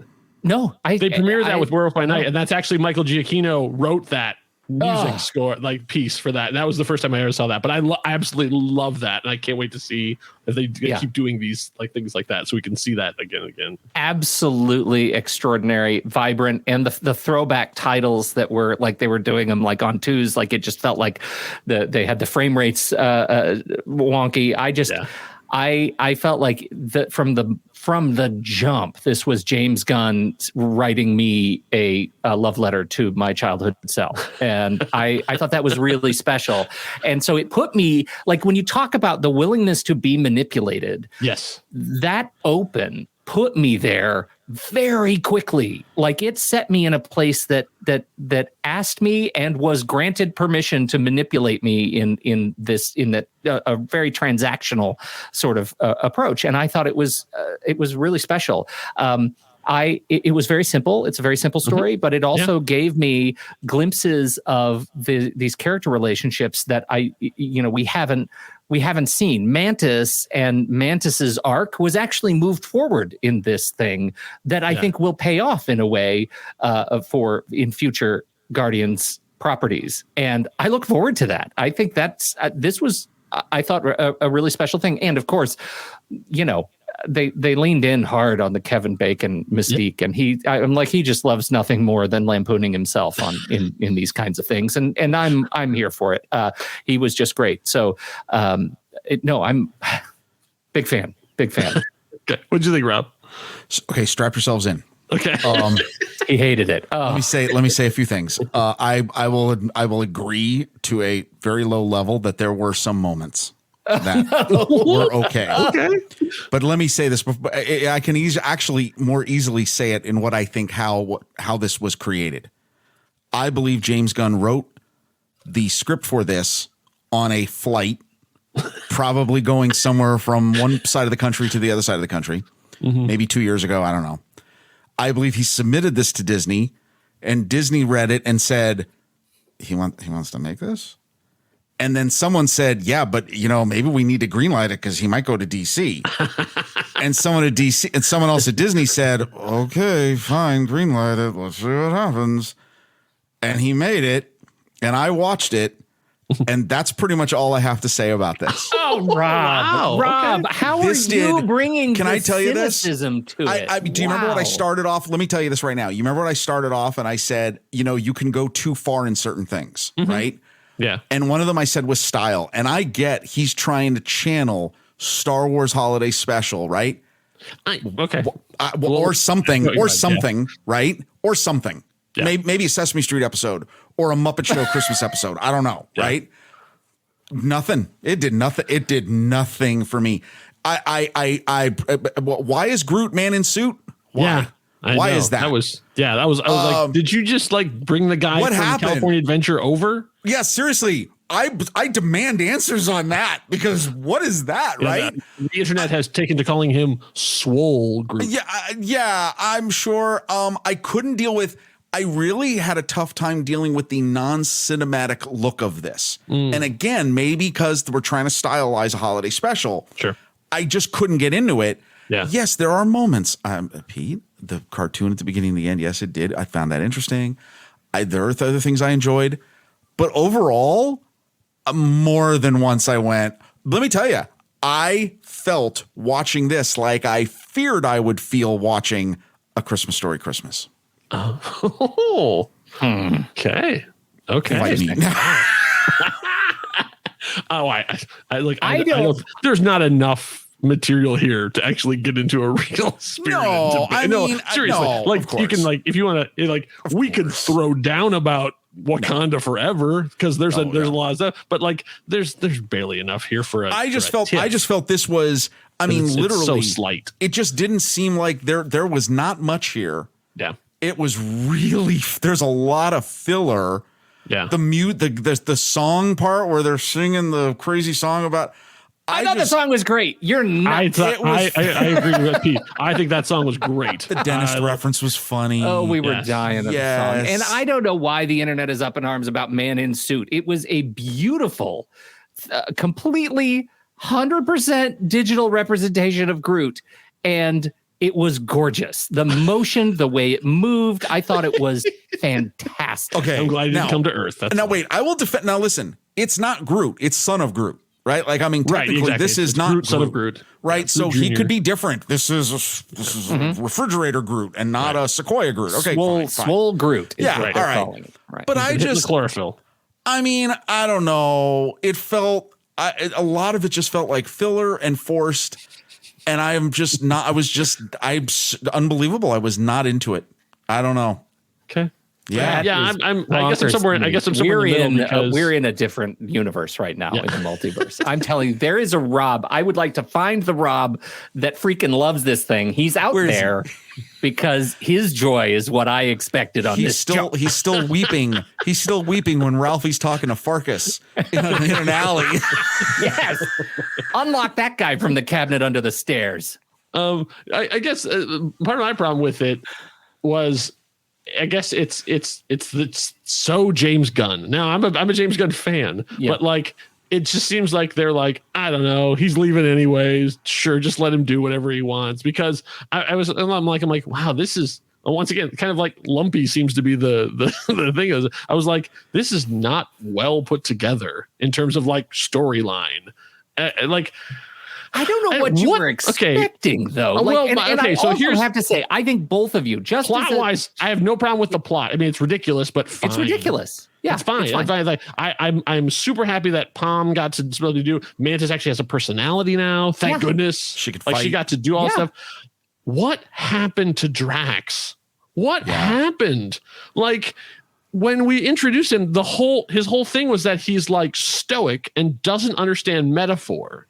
No, they premiered that with Werewolf by Night, and that's actually Michael Giacchino wrote that music score piece for that. And that was the first time I ever saw that. But I absolutely love that, and I can't wait to see if they keep doing these things like that, so we can see that again and again. Absolutely extraordinary, vibrant, and the throwback titles that were like they were doing them like on twos, like it just felt like they had the frame rates wonky. I felt like that from the jump, this was James Gunn writing me a love letter to my childhood self. And I thought that was really special. And so it put me, like when you talk about the willingness to be manipulated, yes, that open put me there very quickly. Like it set me in a place that asked me and was granted permission to manipulate me in that a very transactional sort of approach. And I thought it was really special. It was very simple. It's a very simple story, but it also gave me glimpses of these character relationships that we haven't seen. Mantis and Mantis's arc was actually moved forward in this thing that I think will pay off in a way in future Guardians properties. And I look forward to that. I think this was, I thought, a really special thing. And of course, they leaned in hard on the Kevin Bacon mystique, and he just loves nothing more than lampooning himself in these kinds of things, and I'm here for it. He was just great. So I'm big fan. Okay, what'd you think, Rob? Okay, strap yourselves in. Okay. He hated it. Let me say a few things. I will agree to a very low level that there were some moments that were okay. Okay. But let me say this. I can actually more easily say it in what I think how this was created. I believe James Gunn wrote the script for this on a flight, probably going somewhere from one side of the country to the other side of the country, maybe 2 years ago. I don't know. I believe he submitted this to Disney, and Disney read it and said, he wants to make this? And then someone said, yeah, but maybe we need to greenlight it because he might go to DC. And someone else at Disney said, okay, fine, greenlight it. Let's see what happens. And he made it, and I watched it, And that's pretty much all I have to say about this. Oh, Rob, Rob, Okay. how This are you did- bringing Can I tell you this? cynicism to it? Do you remember what I started off? Let me tell you this right now. You remember what I started off and I said, you can go too far in certain things, right? Yeah. And one of them I said was style. And I get he's trying to channel Star Wars Holiday Special, right? Okay. Or something, right? Or something. Yeah. Maybe a Sesame Street episode or a Muppet Show Christmas episode. I don't know, right? Nothing. It did nothing. It did nothing for me. Why is Groot man in suit? Why? Yeah. Why is that? I was like, did you just like bring the guy from California Adventure over? Yeah, seriously. I demand answers on that because what is that, right? The internet has taken to calling him Swole Groot. Yeah, I'm sure. I couldn't deal with. I really had a tough time dealing with the non-cinematic look of this. And again, maybe because we're trying to stylize a holiday special. Sure. I just couldn't get into it. Yeah. Yes, there are moments. Pete, the cartoon at the beginning and the end, yes, it did. I found that interesting. There are other things I enjoyed. But overall, more than once I went, let me tell you, I felt watching this like I feared I would feel watching A Christmas Story Christmas. Oh, okay. Fight me. I don't. There's not enough material here to actually get into a real spirit. No, debate. No, seriously. no, like you can if you want to we could throw down about Wakanda forever because there's a lot of stuff, but there's barely enough here for a. I just felt this was. I mean, literally it's so slight. It just didn't seem like there was not much here. Yeah. It was really, there's a lot of filler. Yeah. The song part where they're singing the crazy song about. I thought the song was great. You're not. I agree with Pete. I think that song was great. The dentist reference was funny. Oh, we were dying of the song. And I don't know why the internet is up in arms about Man in Suit. It was a beautiful, completely 100% digital representation of Groot. And it was gorgeous. The motion, the way it moved, I thought it was fantastic. Okay. I'm glad it didn't come to Earth. Wait, I will defend. Now, listen, it's not Groot. It's Son of Groot, right? Like, I mean, technically, this is not Groot, Son of Groot. Right? So he could be different. This is a refrigerator Groot and not a Sequoia Groot. Okay. Swole Groot. Is what they're calling it. Right. But I just. Chlorophyll. I mean, I don't know. It felt. A lot of it just felt like filler and forced. And I'm just not, I'm unbelievable. I was not into it. I don't know. Okay. Yeah. I guess I'm somewhere in the middle we're in a different universe right now in the multiverse. I'm telling you, there is a Rob. I would like to find the Rob that freaking loves this thing. He's out there because his joy is what I expected on this show. He's still weeping. He's still weeping when Ralphie's talking to Farkas in an alley. Yes. Unlock that guy from the cabinet under the stairs. I guess part of my problem with it was, I guess it's so James Gunn. Now I'm a James Gunn fan, but it just seems like they're like, I don't know, he's leaving anyways. Sure, just let him do whatever he wants. Because I'm like, wow, this is once again kind of like lumpy seems to be the thing. I was like, this is not well put together in terms of storyline. I don't know what you were expecting, though. I have to say, I think both of you, just plot-wise, I have no problem with the plot. I mean, it's ridiculous, but fine. It's ridiculous. Yeah, it's fine. I'm super happy that Palm got to be able to do. Mantis actually has a personality now. Thank goodness. She could fight. She got to do all stuff. What happened to Drax? What happened? When we introduced him, his whole thing was that he's stoic and doesn't understand metaphor.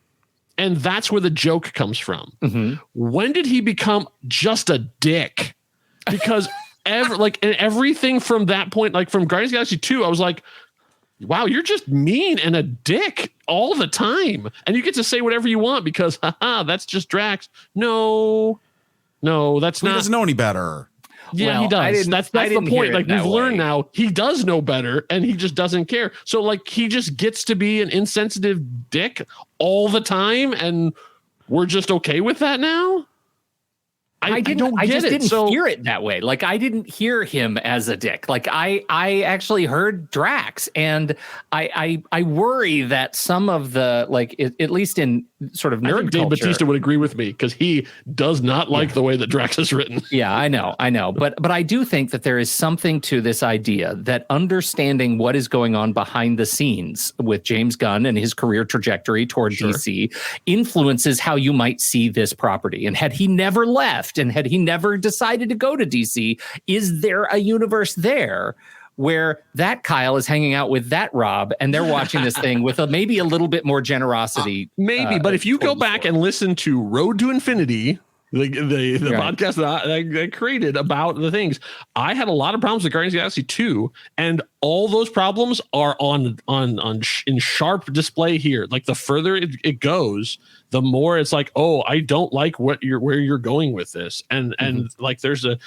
And that's where the joke comes from. Mm-hmm. When did he become just a dick? Because everything from that point, from Guardians of the Galaxy 2, I was like, wow, you're just mean and a dick all the time. And you get to say whatever you want because, that's just Drax. No, that's not. He doesn't know any better. Yeah, he does. That's the point. We've learned now he does know better and he just doesn't care. So he just gets to be an insensitive dick all the time and we're just okay with that now. I don't get just it. didn't hear it that way. Like, I didn't hear him as a dick. Like, I actually heard Drax, and I worry that some of the, like, at least in sort of nerd I think Dave culture, Bautista would agree with me because he does not like the way that Drax is written. Yeah, I know. But I do think that there is something to this idea that understanding what is going on behind the scenes with James Gunn and his career trajectory toward DC influences how you might see this property. And had he never left and had he never decided to go to DC, is there a universe there where that Kyle is hanging out with that Rob and they're watching this thing with maybe a little bit more generosity? Maybe, but if you go back and listen to Road to Infinity, the podcast that I created about the things, I had a lot of problems with Guardians of the Galaxy 2, and all those problems are in sharp display here. Like, the further it goes, the more it's like, oh, I don't like where you're going with this, and like there's a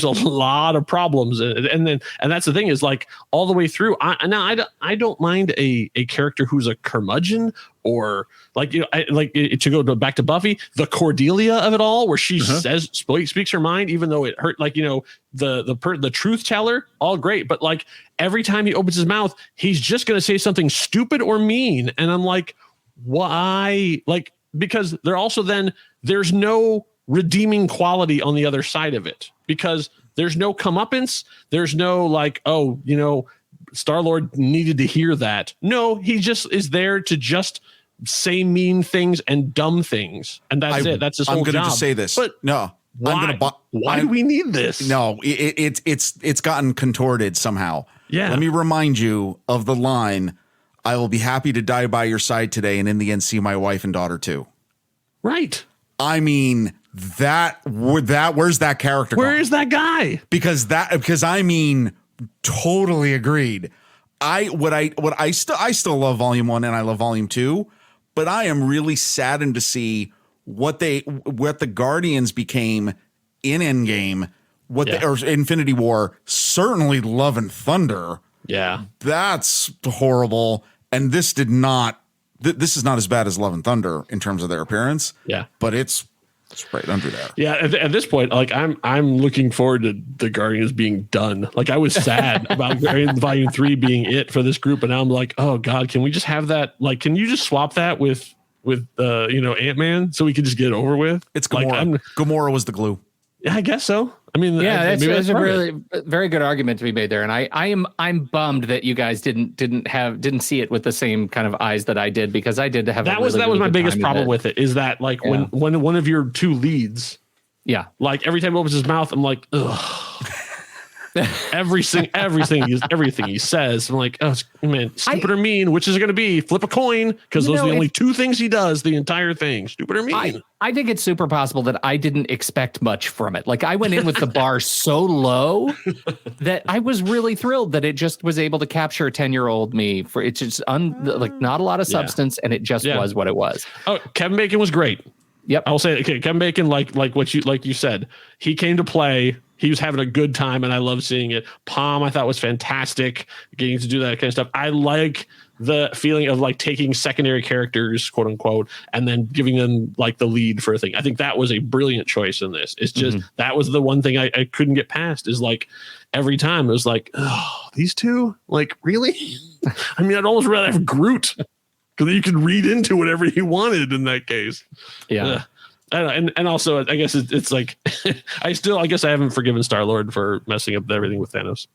lot of problems, and that's the thing is, like, all the way through. I don't mind a character who's a curmudgeon, or like, you know, to go back to Buffy, the Cordelia of it all, where she speaks her mind, even though it hurt. Like, you know, the truth teller, all great, but like every time he opens his mouth, he's just going to say something stupid or mean, and I'm like, why? Like, because there's no redeeming quality on the other side of it, because there's no comeuppance. There's no like, oh, you know, Star-Lord needed to hear that. No, he just is there to just say mean things and dumb things, and that's it. That's his whole job. I'm going to say this, but no. Why do we need this? No, it's gotten contorted somehow. Yeah. Let me remind you of the line, "I will be happy to die by your side today, and in the end see my wife and daughter too." Right. I mean, where's that character? Where is that guy? Because I mean, totally agreed. I still love Volume 1 and I love Volume 2, but I am really saddened to see what the Guardians became in Endgame, or Infinity War, certainly Love and Thunder. Yeah. That's horrible. And this did not, this is not as bad as Love and Thunder in terms of their appearance. Yeah. But it's right under there. Yeah. At this point, like, I'm looking forward to the Guardians being done. Like, I was sad about Volume 3 being it for this group. And now I'm like, oh God, can we just have that? Like, can you just swap that with Ant-Man so we can just get it over with? It's Gamora. Like, Gamora was the glue. Yeah, I guess so. I mean, that's a really very good argument to be made there, and I'm bummed that you guys didn't see it with the same kind of eyes that I did, because I did have that was my biggest problem with it, is that like when one of your two leads, like every time he opens his mouth, I'm like, ugh. everything he says, I'm like, oh man, stupid or mean, which is it going to be? Flip a coin, because those are the only two things he does the entire thing, stupid or mean. I think it's super possible that I didn't expect much from it. Like, I went in with the bar so low that I was really thrilled that it just was able to capture 10-year-old me. For it's just like not a lot of substance, and it just was what it was. Oh, Kevin Bacon was great. Yep, I'll say it. Okay, Kevin Bacon, like you said, he came to play. He was having a good time, and I love seeing it. Palm, I thought, was fantastic, getting to do that kind of stuff. I like the feeling of like taking secondary characters, quote unquote, and then giving them like the lead for a thing. I think that was a brilliant choice in this. It's just that was the one thing I couldn't get past, is like every time it was like, oh, these two, like, really? I mean, I'd almost rather have Groot, because you could read into whatever you wanted in that case. Yeah. And also, I guess it's like I guess I haven't forgiven Star-Lord for messing up everything with Thanos.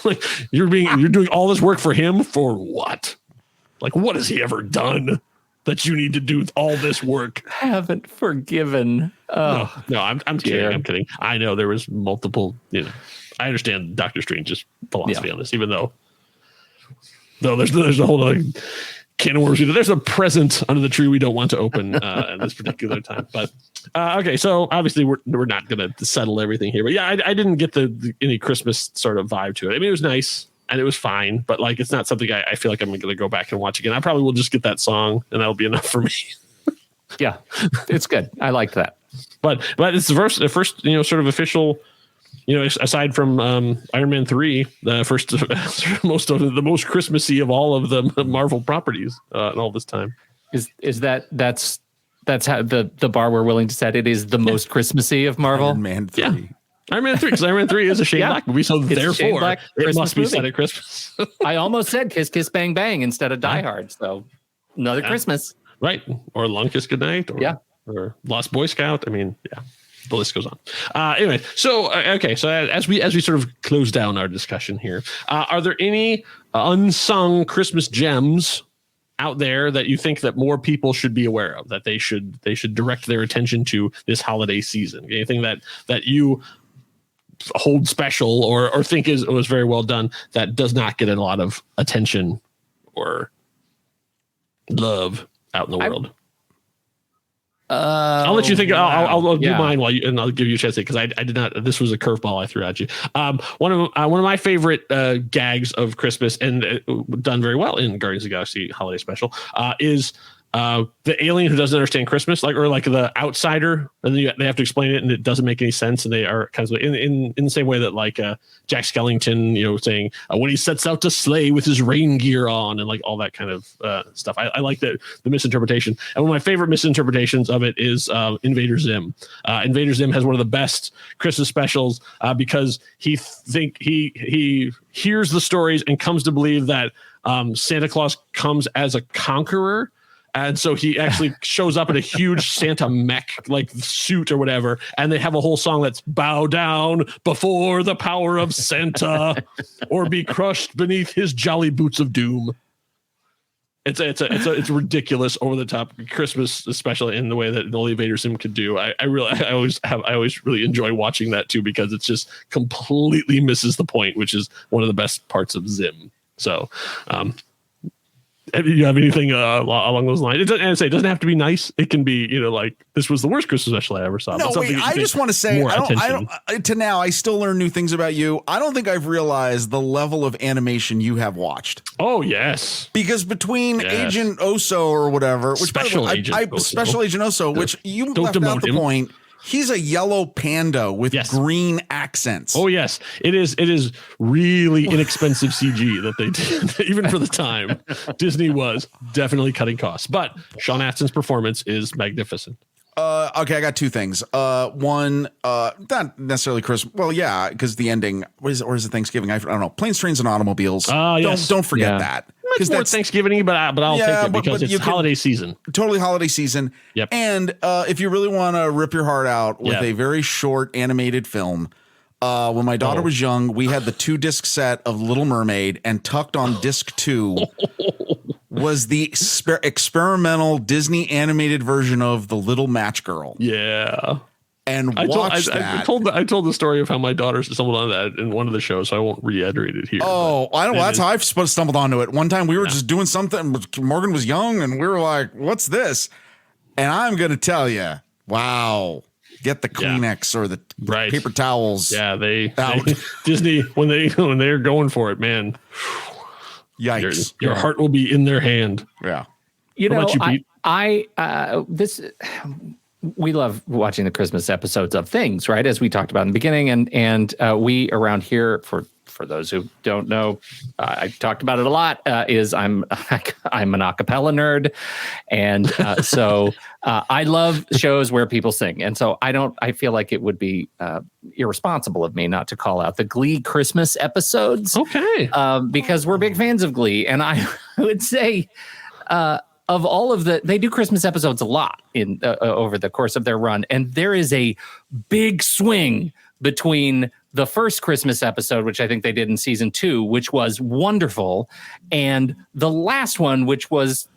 Like, you're doing all this work for him for what? Like, what has he ever done that you need to do all this work? Haven't forgiven. Oh no, I'm kidding. I'm kidding. I know there was multiple. I understand Doctor Strange's philosophy on this, even though there's a whole other can of worms. There's a present under the tree we don't want to open at this particular time. But okay, so obviously we're not going to settle everything here. But yeah, I didn't get any Christmas sort of vibe to it. I mean, it was nice and it was fine, but like it's not something I feel like I'm going to go back and watch again. I probably will just get that song, and that'll be enough for me. Yeah, it's good. I liked that. But it's the first sort of official. Aside from Iron Man 3, the first the most Christmassy of all of the Marvel properties in all this time. That's that's how the bar we're willing to set. It is the most Christmassy of Marvel. Iron Man 3. Yeah. Iron Man 3, because Iron Man 3 is a Shane Black movie, so therefore it must be set at Christmas. I almost said Kiss Kiss Bang Bang instead of Die Hard, so another Christmas. Right. Or Long Kiss Goodnight, or Lost Boy Scout. I mean, the list goes on. Anyway, so okay, so as we sort of close down our discussion here, are there any unsung Christmas gems out there that you think that more people should be aware of, that they should direct their attention to this holiday season? Anything that you hold special or think was very well done that does not get a lot of attention or love out in the world? I'll let you think. I'll do mine and I'll give you a chance to, because I did not. This was a curveball I threw at you. One of my favorite gags of Christmas, and done very well in Guardians of the Galaxy Holiday Special, is the alien who doesn't understand Christmas, or the outsider, and then they have to explain it, and it doesn't make any sense, and they are kind of in the same way that Jack Skellington, saying when he sets out to slay with his rain gear on, and like all that kind of stuff. I like the misinterpretation, and one of my favorite misinterpretations of it is Invader Zim. Invader Zim has one of the best Christmas specials because he hears the stories and comes to believe that Santa Claus comes as a conqueror. And so he actually shows up in a huge Santa mech suit or whatever, and they have a whole song that's "Bow down before the power of Santa, or be crushed beneath his jolly boots of doom." It's a ridiculous, over the top Christmas, especially in the way that only Vader Sim could do. I always really enjoy watching that too, because it's just completely misses the point, which is one of the best parts of Zim. So, do you have anything along those lines? It doesn't have to be nice. It can be, this was the worst Christmas special I ever saw. No, wait, I just want to say, I still learn new things about you. I don't think I've realized the level of animation you have watched. Oh, yes. Because between Agent Oso or whatever, which Special Agent Oso, which you left out the point. He's a yellow panda with green accents. Oh, yes. It is really inexpensive CG that they did, even for the time. Disney was definitely cutting costs. But Sean Astin's performance is magnificent. Okay, I got two things. One, not necessarily Christmas. Well, yeah, because the ending, is it Thanksgiving? I don't know. Planes, Trains, and Automobiles. Yes. Don't forget that. It's more Thanksgiving, but I'll take it because it's holiday season. Totally holiday season. Yep. And if you really want to rip your heart out with a very short animated film, when my daughter was young, we had the 2-disc set of Little Mermaid, and tucked on disc 2 was the experimental Disney animated version of The Little Match Girl. Yeah. And I told the story of how my daughter stumbled on that in one of the shows, so I won't reiterate it here. Oh, I don't know. That's how I stumbled onto it. One time we were just doing something. Morgan was young, and we were like, "What's this?" And I'm going to tell you, wow. Get the Kleenex or the paper towels. Yeah, they Disney when they're going for it, man. Yikes! Your heart will be in their hand. Yeah. We love watching the Christmas episodes of Things, right? As we talked about in the beginning, and we around here, for those who don't know, I talked about it a lot. I'm an acapella nerd, and so I love shows where people sing, and so I feel like it would be irresponsible of me not to call out the Glee Christmas episodes, because we're big fans of Glee, and I would say. Of all of they do Christmas episodes a lot in over the course of their run, and there is a big swing between the first Christmas episode, which I think they did in season 2, which was wonderful, and the last one, which was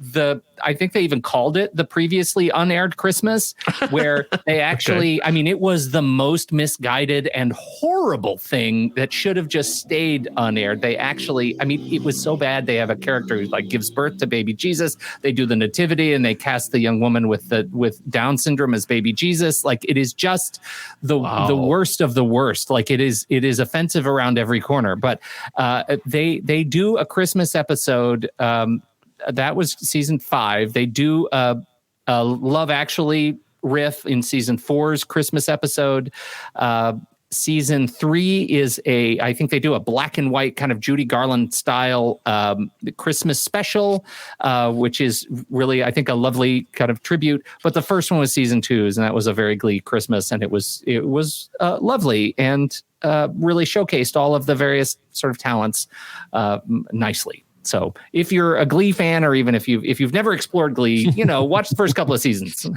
I think they even called it the previously unaired Christmas, where they actually, it was the most misguided and horrible thing that should have just stayed unaired. They actually, it was so bad. They have a character who gives birth to baby Jesus. They do the nativity, and they cast the young woman with Down syndrome as baby Jesus. It is just the worst of the worst. It is offensive around every corner. But they do a Christmas episode. That was season 5. They do a Love Actually riff in season 4's Christmas episode. season 3 is I think they do a black and white kind of Judy Garland style Christmas special, which is really, I think, a lovely kind of tribute. But the first one was season 2's, and that was a very Glee Christmas, and it was lovely and really showcased all of the various sort of talents nicely. So if you're a Glee fan, or even if you've never explored Glee, watch the first couple of seasons.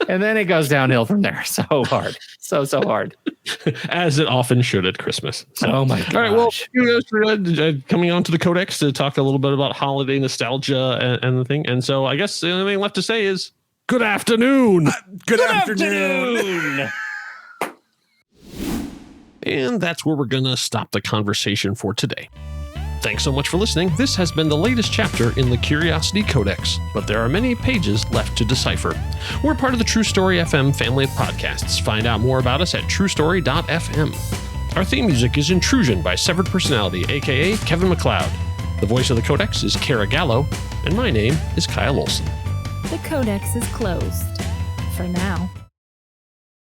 And then it goes downhill from there. So hard. So hard. As it often should at Christmas. So, oh my gosh. All right. Well, you guys for coming on to the Codex to talk a little bit about holiday nostalgia and the thing. And so I guess the only thing left to say is good afternoon. Good afternoon. And that's where we're going to stop the conversation for today. Thanks so much for listening. This has been the latest chapter in the Curiosity Codex, but there are many pages left to decipher. We're part of the True Story FM family of podcasts. Find out more about us at truestory.fm. Our theme music is Intrusion by Severed Personality, aka Kevin MacLeod. The voice of the Codex is Kara Gallo, and my name is Kyle Olson. The Codex is closed. For now.